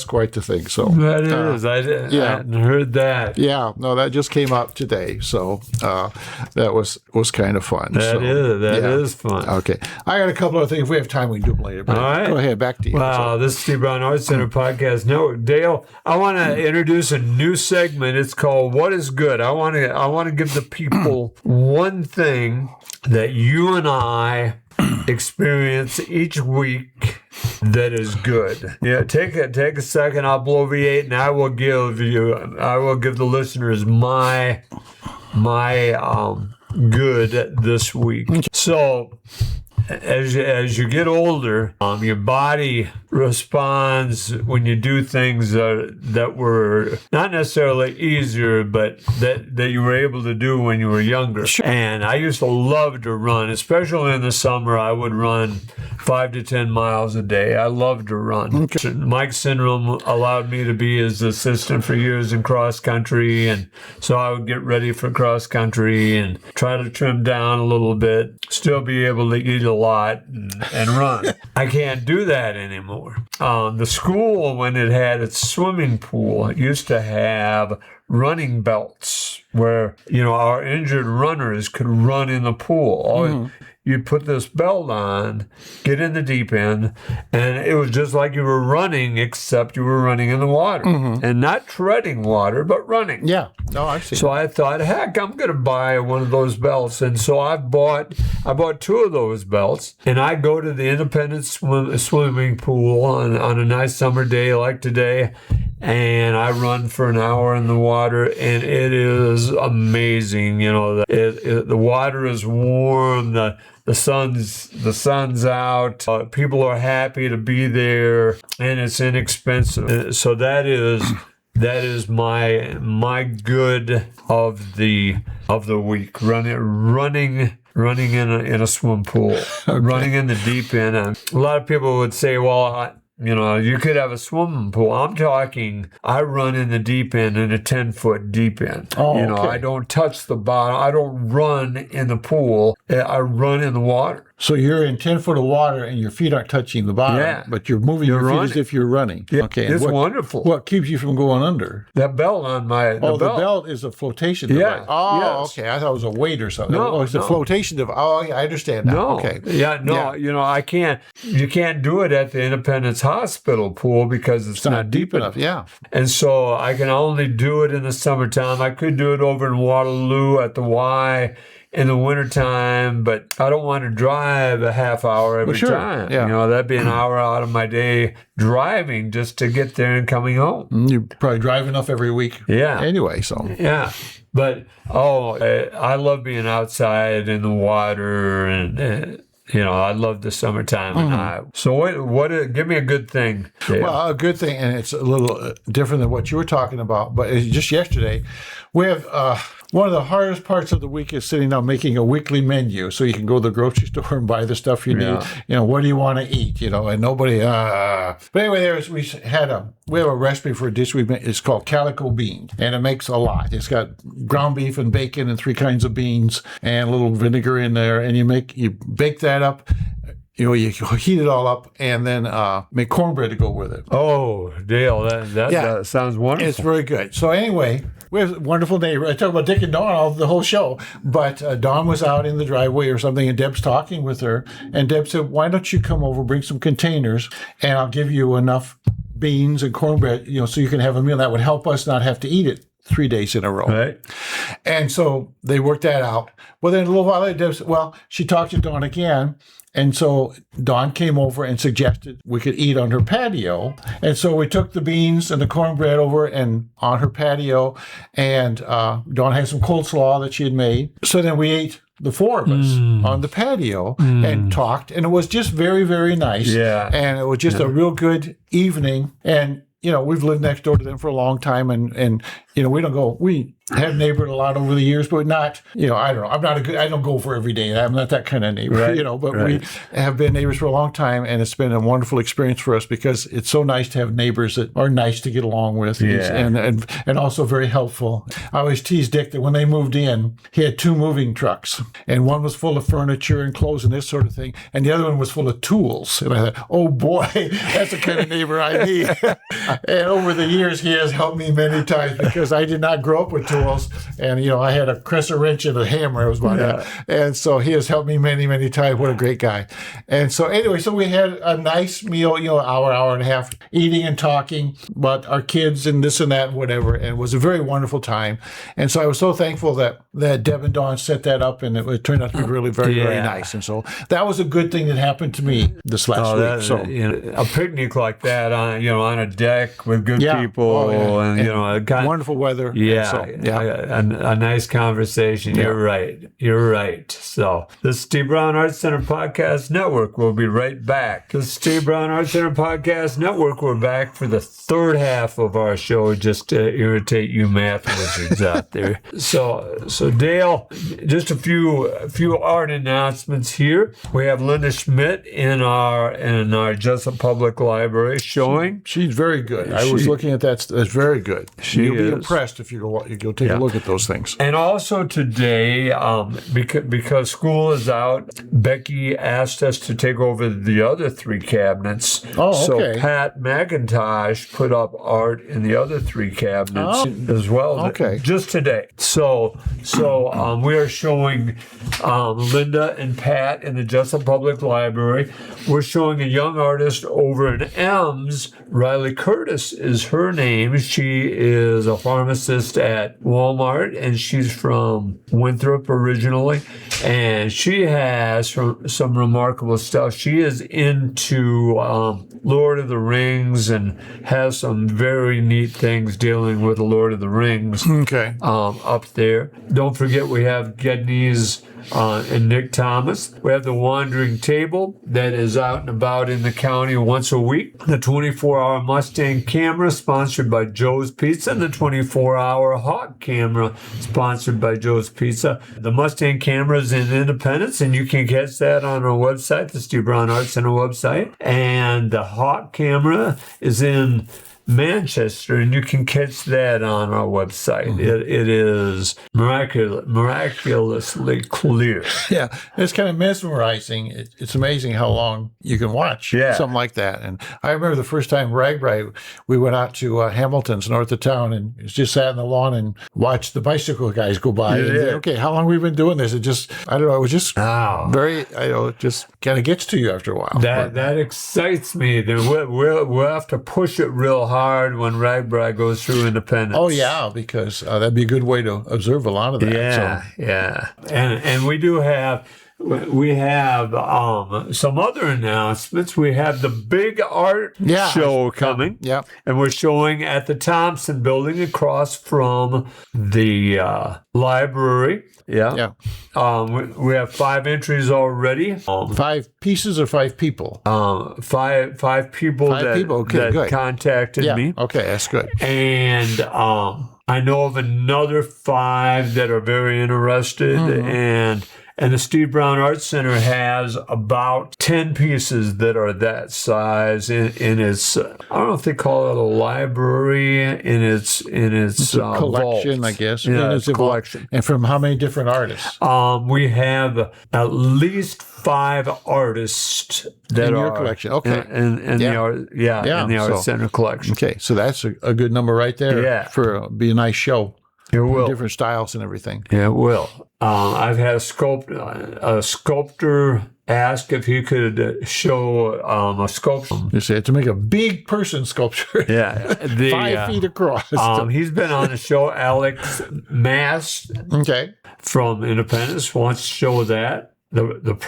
quite the thing. So that is. I hadn't heard that. Yeah, no, that just came up today. So that was kind of fun. That is fun. Okay, I got a couple of things. If we have time, we can do them later. But all right. Go ahead, back to you. Wow, this is Steve Brown Arts Center Podcast Network. Dale, I want to introduce a new segment. It's called "What Is Good." I want to give the people one thing that you and I experience each week that is good. Yeah, take a second. I'll blow V8, and I will give the listeners my good this week. So, as you get older, your body responds when you do things that were not necessarily easier, but that you were able to do when you were younger. And I used to love to run, especially in the summer. I would run 5 to 10 miles a day. I loved to run. Okay. Mike Syndrome allowed me to be his assistant for years in cross country, and so I would get ready for cross country and try to trim down a little bit, still be able to eat a lot and run. I can't do that anymore. The school, when it had its swimming pool, it used to have running belts where, our injured runners could run in the pool. You'd put this belt on, get in the deep end, and it was just like you were running, except you were running in the water. And not treading water, but running. Yeah. No, I see. So I thought, heck, I'm going to buy one of those belts. And so I bought 2 of those belts, and I go to the independent swimming pool on a nice summer day like today, and I run for an hour in the water, and it is amazing. The water is warm, the sun's out, people are happy to be there, and it's inexpensive. So that is my good of the week. Running in a swim pool, running in the deep end. A lot of people would say, well, you could have a swimming pool. I'm talking, I run in the deep end, in a 10-foot deep end. Okay. I don't touch the bottom. I don't run in the pool. I run in the water. So you're in 10 foot of water and your feet aren't touching the bottom, but you're moving your feet as if you're running. Yeah, okay. It's wonderful. What keeps you from going under? That belt on my the belt is a flotation device. Yeah. Oh, yes. Okay. I thought it was a weight or something. No, it's a flotation device. Oh, yeah, I understand now. No. Okay. Yeah, no, Yeah. I can't. You can't do it at the Independence Hospital pool because it's not deep enough. Yeah. And so I can only do it in the summertime. I could do it over in Waterloo at the Y in the wintertime, but I don't want to drive a half hour every time. Yeah. That'd be an hour out of my day driving just to get there and coming home. You probably drive enough every week. Yeah. Anyway, so. Yeah. But, I love being outside in the water and I love the summertime. And give me a good thing, Dale. Well, a good thing, and it's a little different than what you were talking about, but just yesterday, we have one of the hardest parts of the week is sitting down making a weekly menu so you can go to the grocery store and buy the stuff you need. What do you want to eat? And nobody. But anyway, we have a recipe for a dish we make. It's called calico bean, and it makes a lot. It's got ground beef and bacon and 3 kinds of beans and a little vinegar in there, and you bake that up. You heat it all up and then make cornbread to go with it. Oh, Dale, that sounds wonderful. It's very good. So anyway, we have a wonderful neighbor. I talk about Dick and Dawn all the whole show, but Dawn was out in the driveway or something, and Deb's talking with her, and Deb said, "Why don't you come over, bring some containers, and I'll give you enough beans and cornbread, so you can have a meal that would help us not have to eat it 3 days in a row." Right. And so they worked that out. Well, then a little while later, Deb said, she talked to Dawn again. And so Dawn came over and suggested we could eat on her patio. And so we took the beans and the cornbread over and on her patio. And Dawn had some coleslaw that she had made. So then we ate, the four of us, on the patio and talked. And it was just very, very nice. Yeah. And it was just a real good evening. And we've lived next door to them for a long time, and we have neighbored a lot over the years, but not, I don't know. I don't go for every day. I'm not that kind of neighbor, right. But we have been neighbors for a long time, and it's been a wonderful experience for us because it's so nice to have neighbors that are nice to get along with, and also very helpful. I always tease Dick that when they moved in, he had 2 moving trucks, and one was full of furniture and clothes and this sort of thing, and the other one was full of tools. And I thought, oh boy, that's the kind of neighbor I need. And over the years, he has helped me many times because I did not grow up with tools. And, I had a crescent wrench and a hammer. It was about that. And so he has helped me many, many times. What a great guy. And so anyway, so we had a nice meal, hour and a half, eating and talking about our kids and this and that and whatever. And it was a very wonderful time. And so I was so thankful that Deb and Dawn set that up, and it turned out to be really very, very nice. And so that was a good thing that happened to me this last week. So a picnic like that on a deck with good people and wonderful weather. A nice conversation. You're right. So the Steve Brown Arts Center Podcast Network will be right back. The Steve Brown Arts Center Podcast Network, we're back for the third half of our show, just to irritate you math wizards out there. So Dale, just a few art announcements here. We have Linda Schmidt in our Jesup Public Library showing. She's very good. I was looking at that. That's very good. You'll be impressed if you go take a look at those things. And also today, because school is out, Becky asked us to take over the other 3 cabinets. Oh, okay. So Pat McIntosh put up art in the other 3 cabinets as well. Okay. Just today. So we are showing Linda and Pat in the Jesup Public Library. We're showing a young artist over in Ems. Riley Curtis is her name. She is a pharmacist at Walmart, and she's from Winthrop originally, and she has some remarkable stuff. She is into Lord of the Rings and has some very neat things dealing with the Lord of the Rings up there. Don't forget we have Gedney's and Nick Thomas. We have the Wandering Table that is out and about in the county once a week. The 24-hour Mustang camera sponsored by Joe's Pizza, and the 24-hour Hawk camera sponsored by Joe's Pizza. The Mustang camera is in Independence, and you can catch that on our website, the Steve Brown Arts Center website. And the Hawk camera is in Manchester, and you can catch that on our website. It is miraculously clear. Yeah, it's kind of mesmerizing. It's amazing how long you can watch something like that. And I remember the first time we went out to Hamilton's north of town, and just sat on the lawn and watched the bicycle guys go by. And okay, how long have we been doing this? It just, I don't know, it was just very, it just kind of gets to you after a while. That excites me. We'll have to push it real hard when Ragbri goes through Independence. Oh yeah, because that'd be a good way to observe a lot of that. And we have some other announcements. We have the big art show coming. And we're showing at the Thompson building across from the library. We have 5 entries already. 5 pieces or 5 people? 5 people that contacted me. Okay, that's good. And I know of another 5 that are very interested. And the Steve Brown Arts Center has about 10 pieces that are that size in its, I don't know if they call it a library, in its collection, vault. I guess. Yeah, it's a collection. And from how many different artists? We have at least 5 artists that in are your collection. Okay. In the Art Center collection. Okay, so that's a good number right there. Yeah. Be a nice show. It will. different styles and everything. Yeah, it will. I've had a sculptor ask if he could show a sculpture. You say to make a big person sculpture. Yeah, 5 feet across. He's been on the show. Alex Mast Okay. from Independence wants to show that. The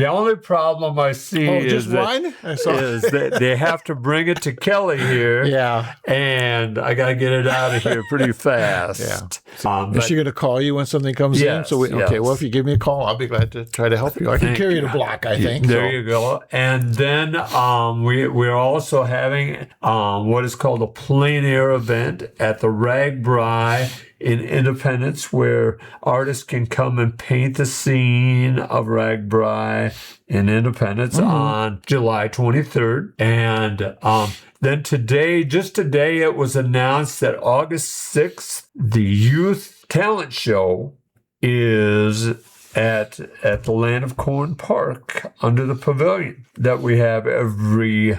only problem I see is that they have to bring it to Kelly here. Yeah. And I got to get it out of here pretty fast. Yeah. Is she going to call you when something comes in? So well, if you give me a call, I'll be glad to try to help you. I can carry the block, I think. There you go. And then we're also having what is called a plein air event at the Ragbri in Independence, where artists can come and paint the scene of Ragbri in Independence on July 23rd. And then today, it was announced that August 6th, the Youth Talent Show is at the Land of Corn Park under the pavilion that we have every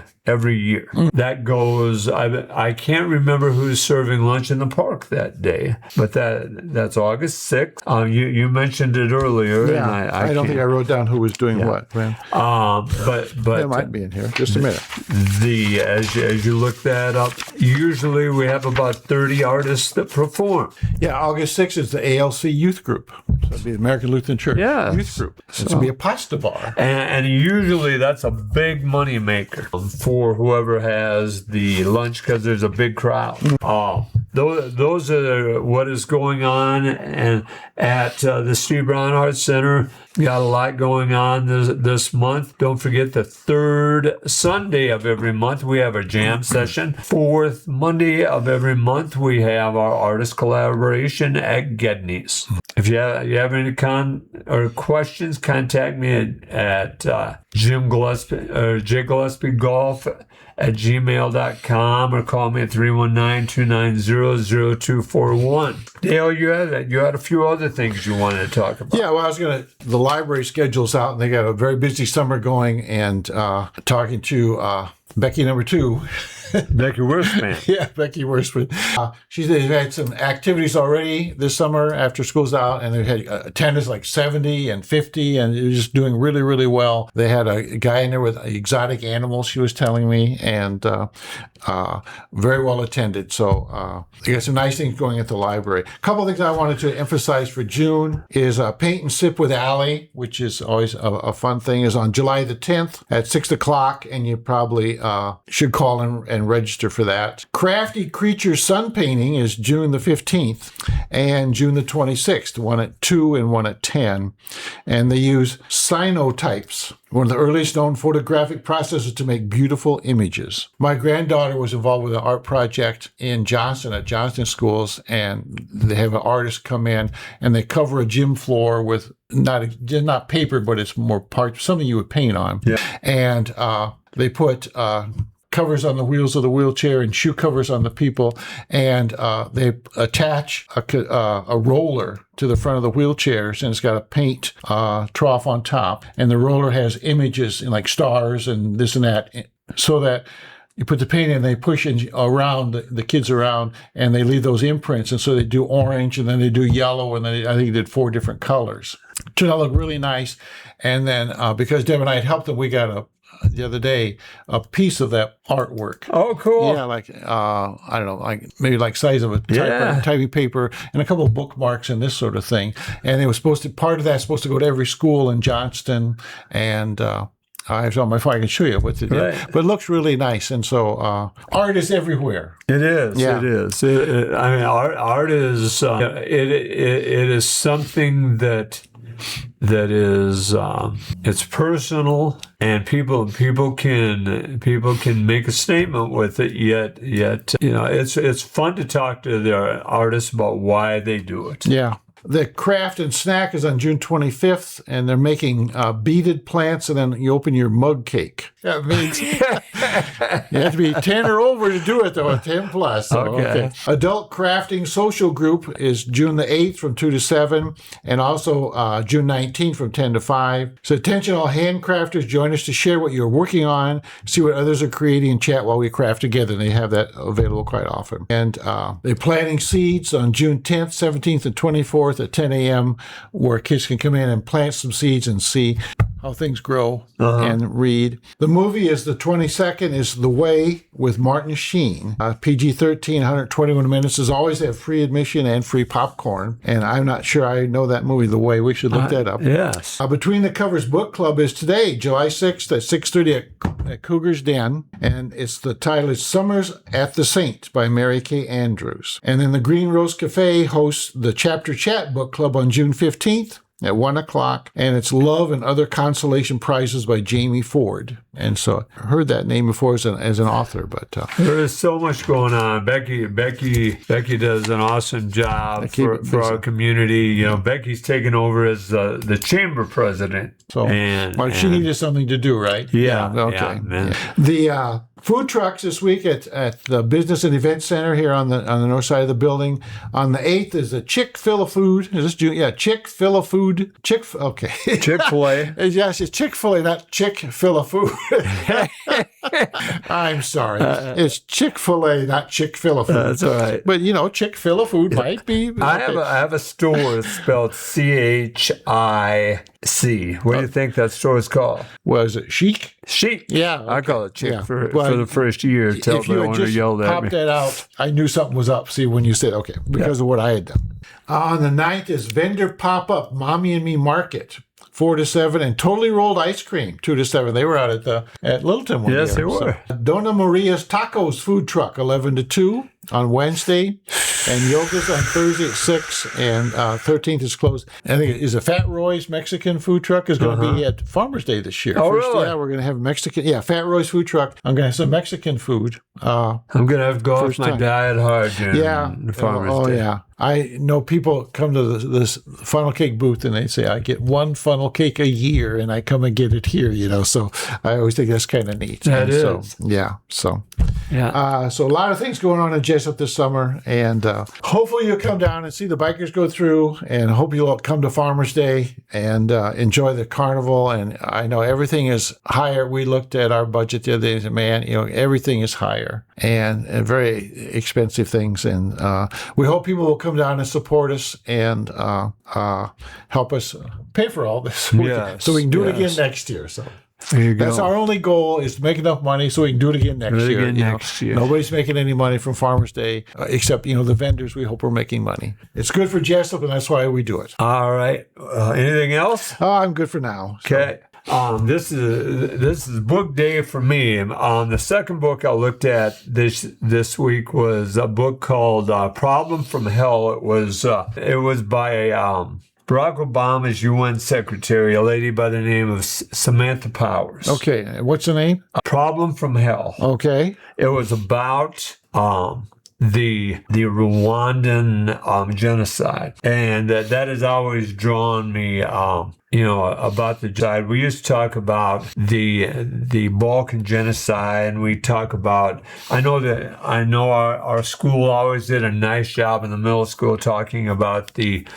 year. That goes, I can't remember who's serving lunch in the park that day, but that's August 6th. You mentioned it earlier. Yeah, and I don't think I wrote down who was doing what. Man. But it might be in here. Just a minute. As you look that up, usually we have about 30 artists that perform. Yeah, August 6th is the ALC Youth Group. So it'd be the American Lutheran Church Youth Group. So it's going to be a pasta bar. And usually that's a big money maker for whoever has the lunch, because there's a big crowd. Those are what is going on. And at the Steve Brown Arts Center, got a lot going on this month. Don't forget the third Sunday of every month, we have a jam session. Fourth Monday of every month, we have our artist collaboration at Gedney's. If you have any questions, contact me at Jim Gillespie or J Gillespie Golf at gmail.com, or call me at 319-290-0241. Dale, you had a few other things you wanted to talk about. Yeah, well, the library schedule's out, and they got a very busy summer going, and talking to Becky number 2. Becky Worstman. Yeah, Becky Worstman. She said they've had some activities already this summer after school's out, and they've had attendance like 70 and 50, and it was just doing really, really well. They had a guy in there with exotic animals, she was telling me, and very well attended. So they got some nice things going at the library. A couple of things I wanted to emphasize for June is Paint and Sip with Allie, which is always a fun thing, is on July the 10th at 6 o'clock, and you probably should call and register for that. Crafty Creature Sun Painting is June the 15th and June the 26th, one at 2 and one at 10. And they use cyanotypes, one of the earliest known photographic processes to make beautiful images. My granddaughter was involved with an art project in Johnston at Johnston Schools, and they have an artist come in and they cover a gym floor with not paper, but it's more parts, something you would paint on. Yeah. And they put covers on the wheels of the wheelchair and shoe covers on the people, and they attach a roller to the front of the wheelchairs, and it's got a paint trough on top, and the roller has images like stars and this and that, so that you put the paint in, they push around the kids around, and they leave those imprints. And so they do orange, and then they do yellow, and then I think they did 4 different colors. Turned out to look really nice. And then because Deb and I had helped them, we got the other day a piece of that artwork. Oh, cool. Yeah, like I don't know, maybe size of a typing paper, and a couple of bookmarks and this sort of thing. And it was part of that's supposed to go to every school in Johnston, and I have it on my phone. I can show you what to do. Right. But it looks really nice. And so art is everywhere. It is. Yeah. It is. Art is, it is something that is it's personal, and people can make a statement with it. Yet it's fun to talk to their artists about why they do it. Yeah. The craft and snack is on June 25th, and they're making beaded plants, and then you open your mug cake. That means you have to be 10 or over to do it, though, at 10 plus. So, Okay. Adult Crafting Social Group is June the 8th from 2 to 7, and also June 19th from 10 to 5. So attention all handcrafters, join us to share what you're working on, see what others are creating, and chat while we craft together. And they have that available quite often. And they're planting seeds on June 10th, 17th, and 24th at 10 a.m., where kids can come in and plant some seeds and see how things grow and read. The movie is the 22nd is The Way with Martin Sheen. PG-13, 121 minutes. As always, they have free admission and free popcorn. And I'm not sure I know that movie, The Way. We should look that up. Yes. Between the Covers Book Club is today, July 6th at 6:30 at Cougar's Den. And the title is Summers at the Saint by Mary Kay Andrews. And then the Green Rose Cafe hosts the Chapter Chat Book Club on June 15th. At 1 o'clock, and it's Love and Other Consolation Prizes by Jamie Ford. And so I heard that name before as an author, but there is so much going on. Becky does an awesome job for our community. You know, Becky's taken over as the chamber president. So she needed something to do, right? Yeah. Okay. Yeah, man. The food trucks this week at the Business and Event Center here on the north side of the building. On the 8th is a Chick-fil-A-Food. Is this June? Yeah, Chick-fil-A-Food. Okay. Chick-fil-A. Yes, it's Chick-fil-A, not Chick-fil-A-Food. I'm sorry. It's Chick-fil-A, not Chick-fil-A-Food. That's all right. But, Chick-fil-A-Food might be. I have a store spelled CHIC. What do you think that store is called? Was it Chic? Chic. Yeah. Okay. I call it Chic for Well, the first year. Till if you the had owner just yelled at me. popped that out, I knew something was up. See, when you said, okay, because of what I had done. On the 9th is Vendor Pop-Up, Mommy and Me Market, 4 to 7, and Totally Rolled Ice Cream, 2 to 7. They were out at Littleton one year. Yes, they were. So, Donna Maria's Tacos Food Truck, 11 to 2 on Wednesday, and Yoga's on Thursday at 6, and 13th is closed. I think is a Fat Roy's Mexican food truck is going to be at Farmers Day this year. Oh, really? Yeah, we're going to have Mexican. Yeah, Fat Roy's food truck. I'm going to have some Mexican food. I'm going to have to go off my time. diet hard during Farmers Day. Yeah. I know people come to this funnel cake booth and they say, I get one funnel cake a year and I come and get it here, so I always think that's kind of neat. That is. So a lot of things going on in Jesup this summer, and hopefully you'll come down and see the bikers go through, and hope you'll come to Farmers Day and enjoy the carnival. And I know everything is higher. We looked at our budget the other day and said, man, everything is higher and very expensive things. And we hope people will come down and support us and help us pay for all this so we can do it again next year. So that's our only goal, is to make enough money so we can do it again next year. Next year. Nobody's making any money from Farmers Day except the vendors. We hope we're making money. It's good for Jesup, and that's why we do it. All right. Anything else? I'm good for now. So. Okay. This is book day for me. The second book I looked at this week was a book called Problem from Hell. It was by Barack Obama's UN secretary, a lady by the name of Samantha Powers. Okay, what's the name? Problem from Hell. Okay. It was about the Rwandan genocide, and that has always drawn me. About the genocide. We used to talk about the Balkan genocide, and we talk about. I know our school always did a nice job in the middle school talking about the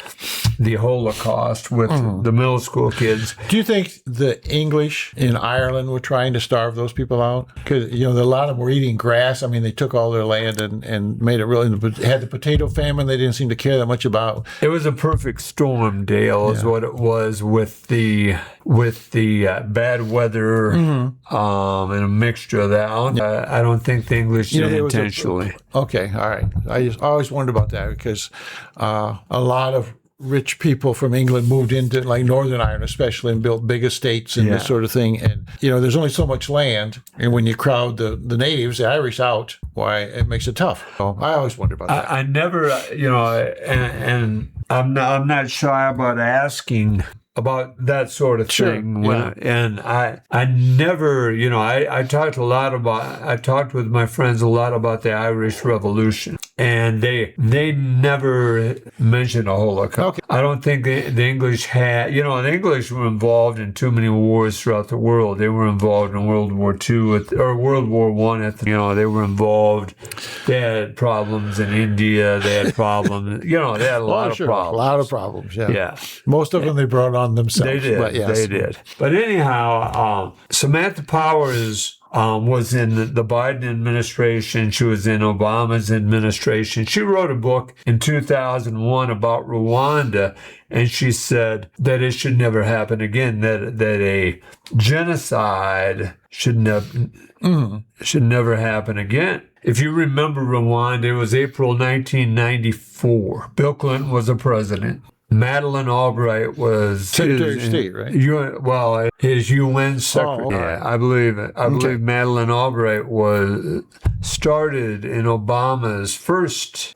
Holocaust with the middle school kids. Do you think the English in Ireland were trying to starve those people out? Because a lot of them were eating grass. I mean, they took all their land and made it really. Had the potato famine. They didn't seem to care that much about. It was a perfect storm, Dale, is what it was with the bad weather and a mixture of that. I don't think the English did it intentionally. Okay, all right. I always wondered about that because a lot of rich people from England moved into Northern Ireland, especially, and built big estates and this sort of thing. And there's only so much land, and when you crowd the natives, the Irish out, why it makes it tough. So I always wondered about that. I never, and I'm not shy about asking about that sort of thing. And I never, I talked with my friends a lot about the Irish Revolution. and they never mentioned a Holocaust. Okay. I don't think the English had, the English were involved in too many wars throughout the world. They were involved in World War II or World War I. They were involved. They had problems in India. They had problems. They had a lot of problems. A lot of problems. Yeah. Yeah. Most of them they brought on themselves. They did. But yes. They did. But anyhow, Samantha Powers was in the Biden administration. She was in Obama's administration. She wrote a book in 2001 about Rwanda, and she said that it should never happen again, that a genocide should never happen again. If you remember Rwanda, it was April 1994. Bill Clinton was the president. Madeleine Albright was Secretary of State, right? His UN secretary. Oh, okay. Yeah, I believe Madeleine Albright was started in Obama's first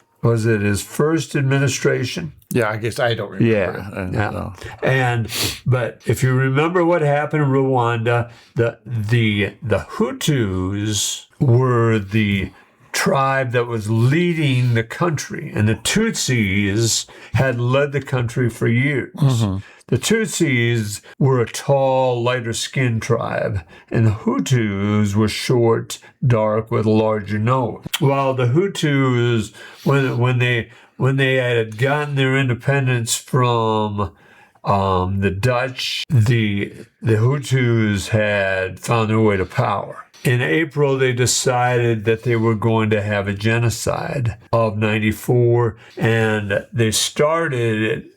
administration. Yeah, I guess I don't remember. Yeah. But if you remember what happened in Rwanda, the Hutus were the tribe that was leading the country, and the Tutsis had led the country for years. Mm-hmm. The Tutsis were a tall, lighter-skinned tribe, and the Hutus were short, dark, with a larger nose. While the Hutus, when they had gotten their independence from the Dutch, the Hutus had found their way to power. In April, they decided that they were going to have a genocide of 94, and they started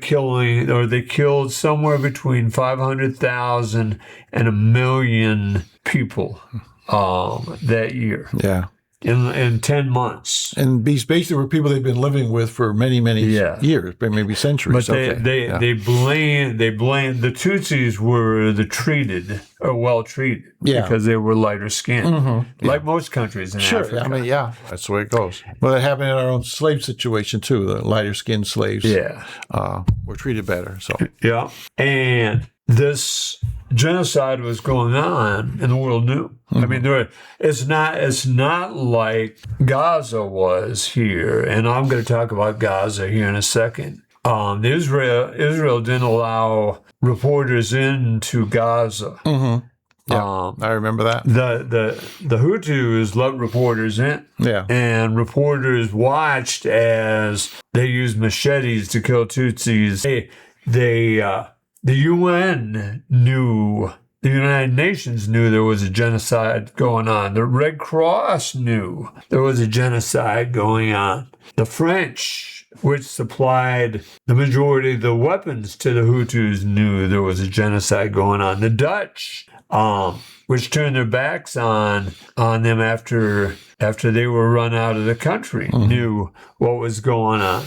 killing, or they killed somewhere between 500,000 and 1 million people that year. Yeah. In 10 months. And these basically were people they've been living with for many years, maybe centuries. But they blame the Tutsis were well treated because they were lighter skinned, like most countries in Africa. I mean, that's the way it goes. Well, that happened in our own slave situation too. The lighter skinned slaves were treated better. So and this genocide was going on, and the world knew. I mean, it's not like Gaza was here, and I'm going to talk about Gaza here in a second. Israel didn't allow reporters into Gaza. Mm-hmm. Yeah, I remember that. The Hutus let reporters in. Yeah. And reporters watched as they used machetes to kill Tutsis. The UN knew, the United Nations knew there was a genocide going on. The Red Cross knew there was a genocide going on. The French, which supplied the majority of the weapons to the Hutus, knew there was a genocide going on. The Dutch, which turned their backs on them after they were run out of the country, knew what was going on.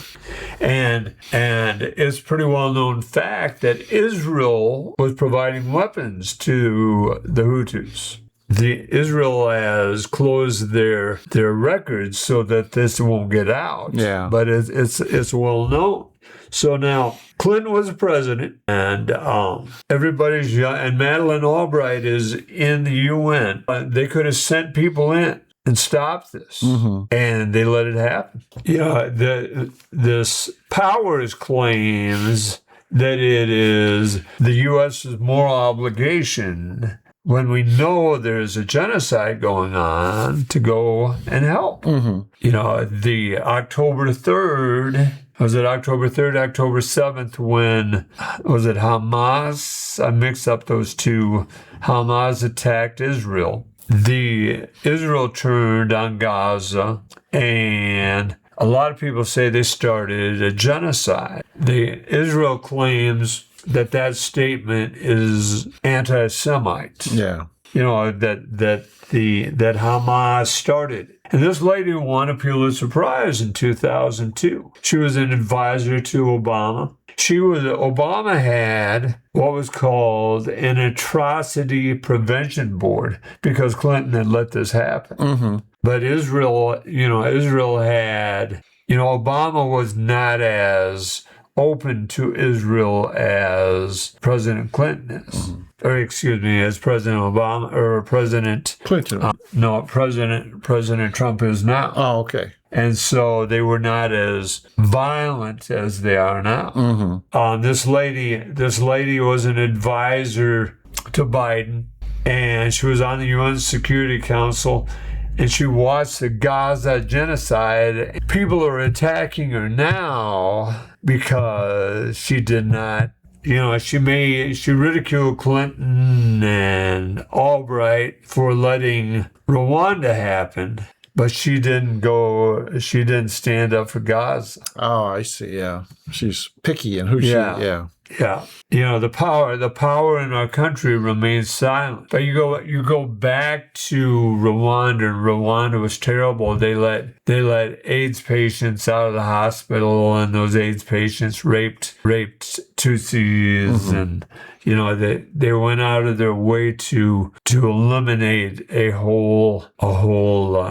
And it's a pretty well-known fact that Israel was providing weapons to the Hutus. Israel has closed their records so that this won't get out. Yeah. But it's well known. So now Clinton was president, and everybody's young, and Madeleine Albright is in the UN. They could have sent people in and stopped this, and they let it happen. This Powers claims that it is the U.S.'s moral obligation, when we know there's a genocide going on, to go and help. The October 3rd, was it October 3rd, October 7th, when, was it Hamas? I mixed up those two. Hamas attacked Israel. Israel turned on Gaza, and a lot of people say they started a genocide. Israel claims that statement is anti-Semite. Yeah. That Hamas started. And this lady won a Pulitzer Prize in 2002. She was an advisor to Obama. Obama had what was called an atrocity prevention board because Clinton had let this happen. But Israel had, Obama was not as open to Israel as President Clinton is. Or excuse me, as President Obama or President Clinton. President Trump is now. Oh, okay. And so they were not as violent as they are now. This lady was an advisor to Biden, and she was on the UN Security Council, and she watched the Gaza genocide. People are attacking her now because she did not, she ridiculed Clinton and Albright for letting Rwanda happen, but she didn't stand up for Gaza. Oh, I see. Yeah. She's picky in who Yeah. The power in our country remains silent. But you go back to Rwanda, and Rwanda was terrible. They let AIDS patients out of the hospital, and those AIDS patients raped Tutsis, and they went out of their way to eliminate a whole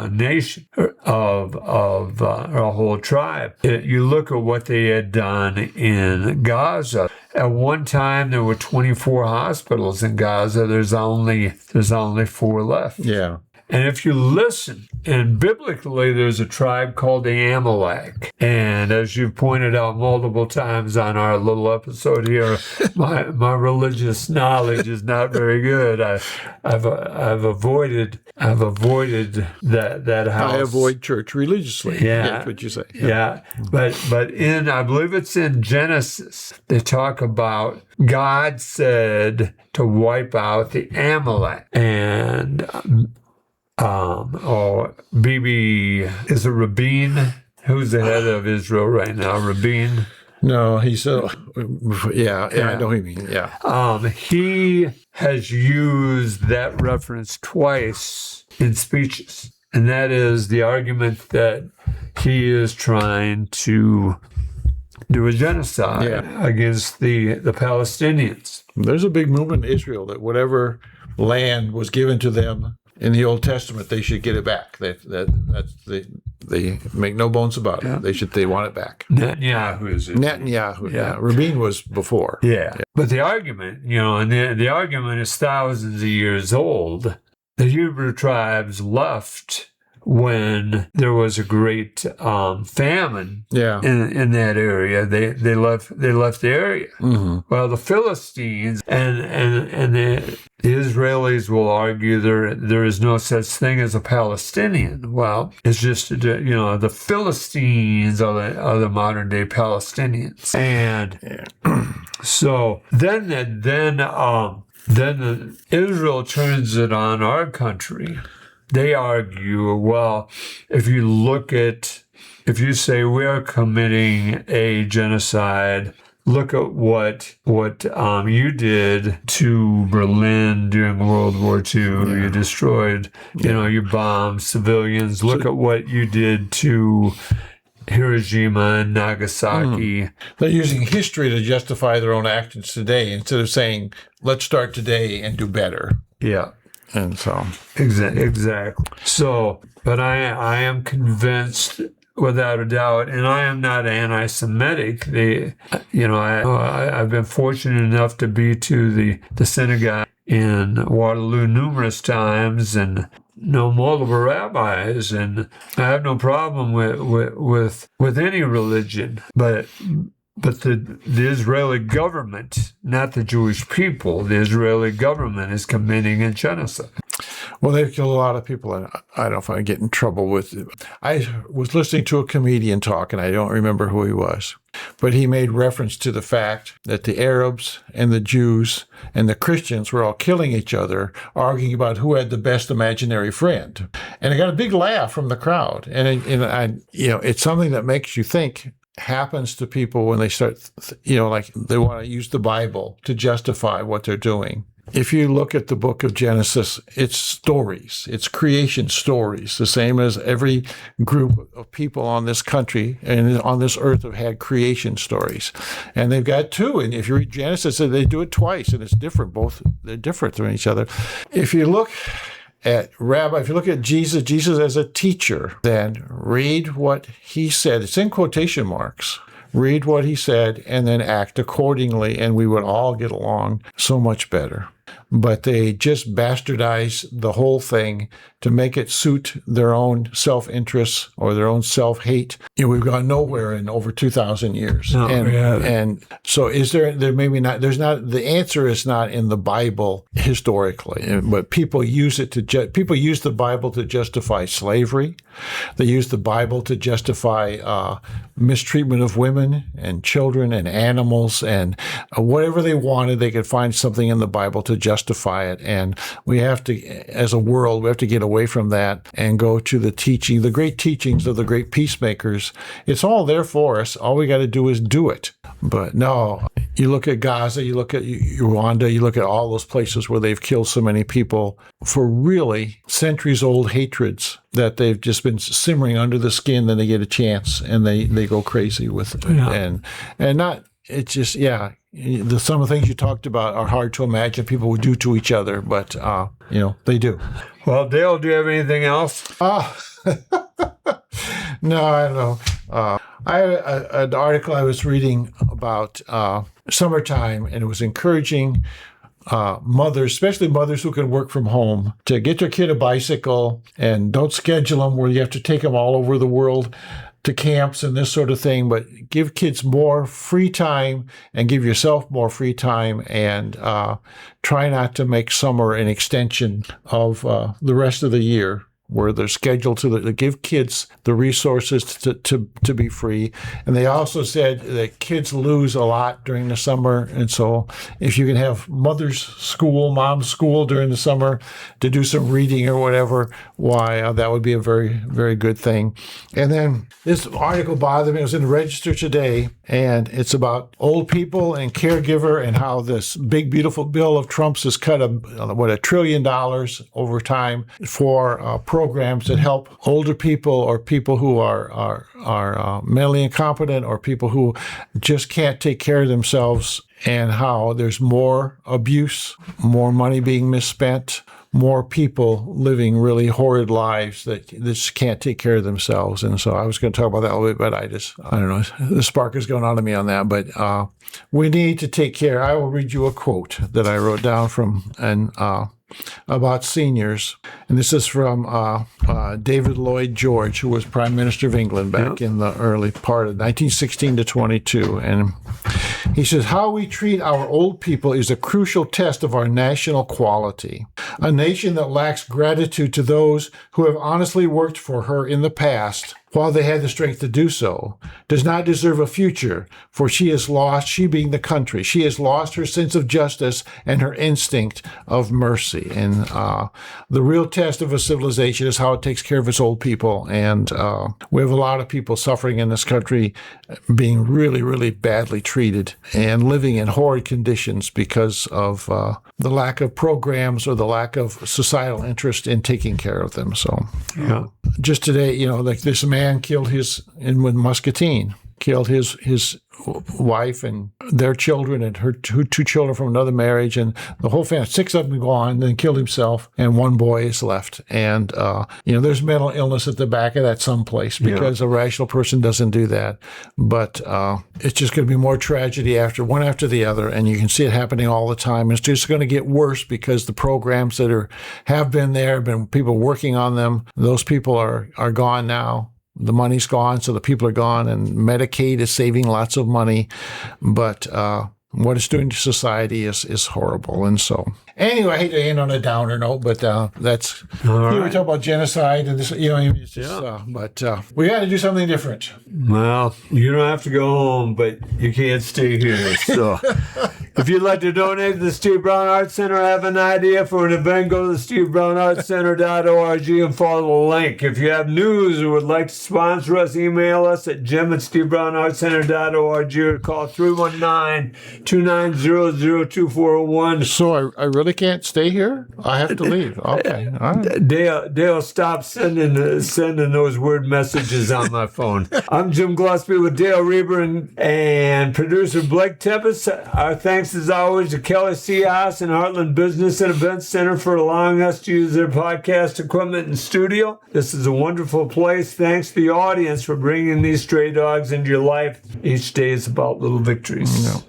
nation of a whole tribe. You look at what they had done in Gaza. At one time, there were 24 hospitals in Gaza. There's only 4 left. Yeah. And if you listen, and biblically, there's a tribe called the Amalek. And as you've pointed out multiple times on our little episode here, my religious knowledge is not very good. I've avoided that house. I avoid church religiously. Yeah, that's what you say. Yeah. But I believe it's in Genesis, they talk about God said to wipe out the Amalek, and Bibi, is it Rabin? Who's the head of Israel right now? Rabin? No, he's I know who you mean. Yeah. He has used that reference twice in speeches, and that is the argument that he is trying to do a genocide against the Palestinians. There's a big movement in Israel that whatever land was given to them in the Old Testament, they should get it back. They make no bones about it. They want it back. Netanyahu is it? Netanyahu. Yeah. Rabin was before. Yeah. But the argument, and the argument is thousands of years old. The Hebrew tribes left when there was a great famine in that area. They left the area. Mm-hmm. Well, the Philistines and the Israelis will argue there is no such thing as a Palestinian. Well, it's just the Philistines are the modern day Palestinians, and so then Israel turns it on our country. They argue, well, if you say we are committing a genocide, look at what you did to Berlin during World War II. Yeah. You destroyed, you bombed civilians. Look at what you did to Hiroshima and Nagasaki. They're using history to justify their own actions today instead of saying, let's start today and do better. Yeah. And so exactly. So, but I am convinced, without a doubt, and I am not anti-Semitic. I've been fortunate enough to be to the synagogue in Waterloo numerous times and know multiple rabbis, and I have no problem with any religion, but the Israeli government, not the Jewish people, the Israeli government is committing a genocide. Well, they've killed a lot of people, and I don't know if I get in trouble with it. I was listening to a comedian talk, and I don't remember who he was, but he made reference to the fact that the Arabs and the Jews and the Christians were all killing each other, arguing about who had the best imaginary friend. And I got a big laugh from the crowd. And it's something that makes you think happens to people when they start, like they want to use the Bible to justify what they're doing. If you look at the book of Genesis, it's stories. It's creation stories, the same as every group of people on this country and on this earth have had creation stories. And they've got two. And if you read Genesis, they do it twice, and it's different. They're different from each other. If you look at Jesus as a teacher, then read what he said. It's in quotation marks. Read what he said and then act accordingly, and we would all get along so much better. but they just bastardize the whole thing to make it suit their own self-interests or their own self-hate. We've gone nowhere in over 2,000 years. No, and so the answer is not in the Bible historically, but people use the Bible to justify slavery. They use the Bible to justify mistreatment of women and children and animals, and whatever they wanted, they could find something in the Bible to justify it. And we have to, as a world, we have to get away from that and go to the great teachings of the great peacemakers. It's all there for us. All we got to do is do it. But no, you look at Gaza, you look at Rwanda, you look at all those places where they've killed so many people for really centuries-old hatreds that they've just been simmering under the skin. Then they get a chance and they go crazy with it. Yeah. And not, it's just, yeah, some of the things you talked about are hard to imagine people would do to each other, but, they do. Well, Dale, do you have anything else? No, I don't know. I had an article I was reading about summertime, and it was encouraging mothers, especially mothers who can work from home, to get their kid a bicycle and don't schedule them where you have to take them all over the world to camps and this sort of thing, but give kids more free time and give yourself more free time, and try not to make summer an extension of the rest of the year, where they're scheduled to give kids the resources to be free. And they also said that kids lose a lot during the summer. And so if you can have mom's school during the summer to do some reading or whatever, that would be a very, very good thing. And then this article bothered me. It was in the Register today, and it's about old people and caregiver, and how this big, beautiful bill of Trump's has cut $1 trillion over time for programs that help older people or people who are mentally incompetent or people who just can't take care of themselves, and how there's more abuse, more money being misspent, more people living really horrid lives that just can't take care of themselves. And so I was going to talk about that a little bit, but I don't know, the spark is going on to me on that. But we need to take care. I will read you a quote that I wrote down about seniors. And this is from David Lloyd George, who was Prime Minister of England back in the early part of 1916 to 22. And he says, "How we treat our old people is a crucial test of our national quality. A nation that lacks gratitude to those who have honestly worked for her in the past, while they had the strength to do so, does not deserve a future, for she being the country, she has lost her sense of justice and her instinct of mercy." And the real test of a civilization is how it takes care of its old people. And we have a lot of people suffering in this country being really, really badly treated and living in horrid conditions because of the lack of programs or the lack of societal interest in taking care of them. So just today, like this man killed in Muscatine, killed his wife and their children and her two children from another marriage, and the whole family, 6 of them gone, then killed himself, and 1 boy is left. And, there's mental illness at the back of that someplace, because a rational person doesn't do that. But it's just going to be more tragedy one after the other, and you can see it happening all the time. And it's just going to get worse because the programs that have been there, been people working on them, those people are gone now. The money's gone, so the people are gone, and Medicaid is saving lots of money. But what it's doing to society is horrible. And so, anyway, I hate to end on a downer note, but that's, we talk about genocide and this, it's just, but we got to do something different. Well, you don't have to go home, but you can't stay here. So if you'd like to donate to the Steve Brown Arts Center, have an idea for an event, go to the stevebrownartscenter.org and follow the link. If you have news or would like to sponsor us, email us at jim@stevebrownartscenter.org or call 319-290-0241. So I really can't stay here? I have to leave. Okay. All right. Dale, stop sending those weird messages on my phone. I'm Jim Gillespie with Dale Rueber and producer Blake Tempus. Our thanks as always to Kelly Seahouse and Heartland Business and Events Center for allowing us to use their podcast equipment and studio. This is a wonderful place. Thanks to the audience for bringing these stray dogs into your life. Each day is about little victories.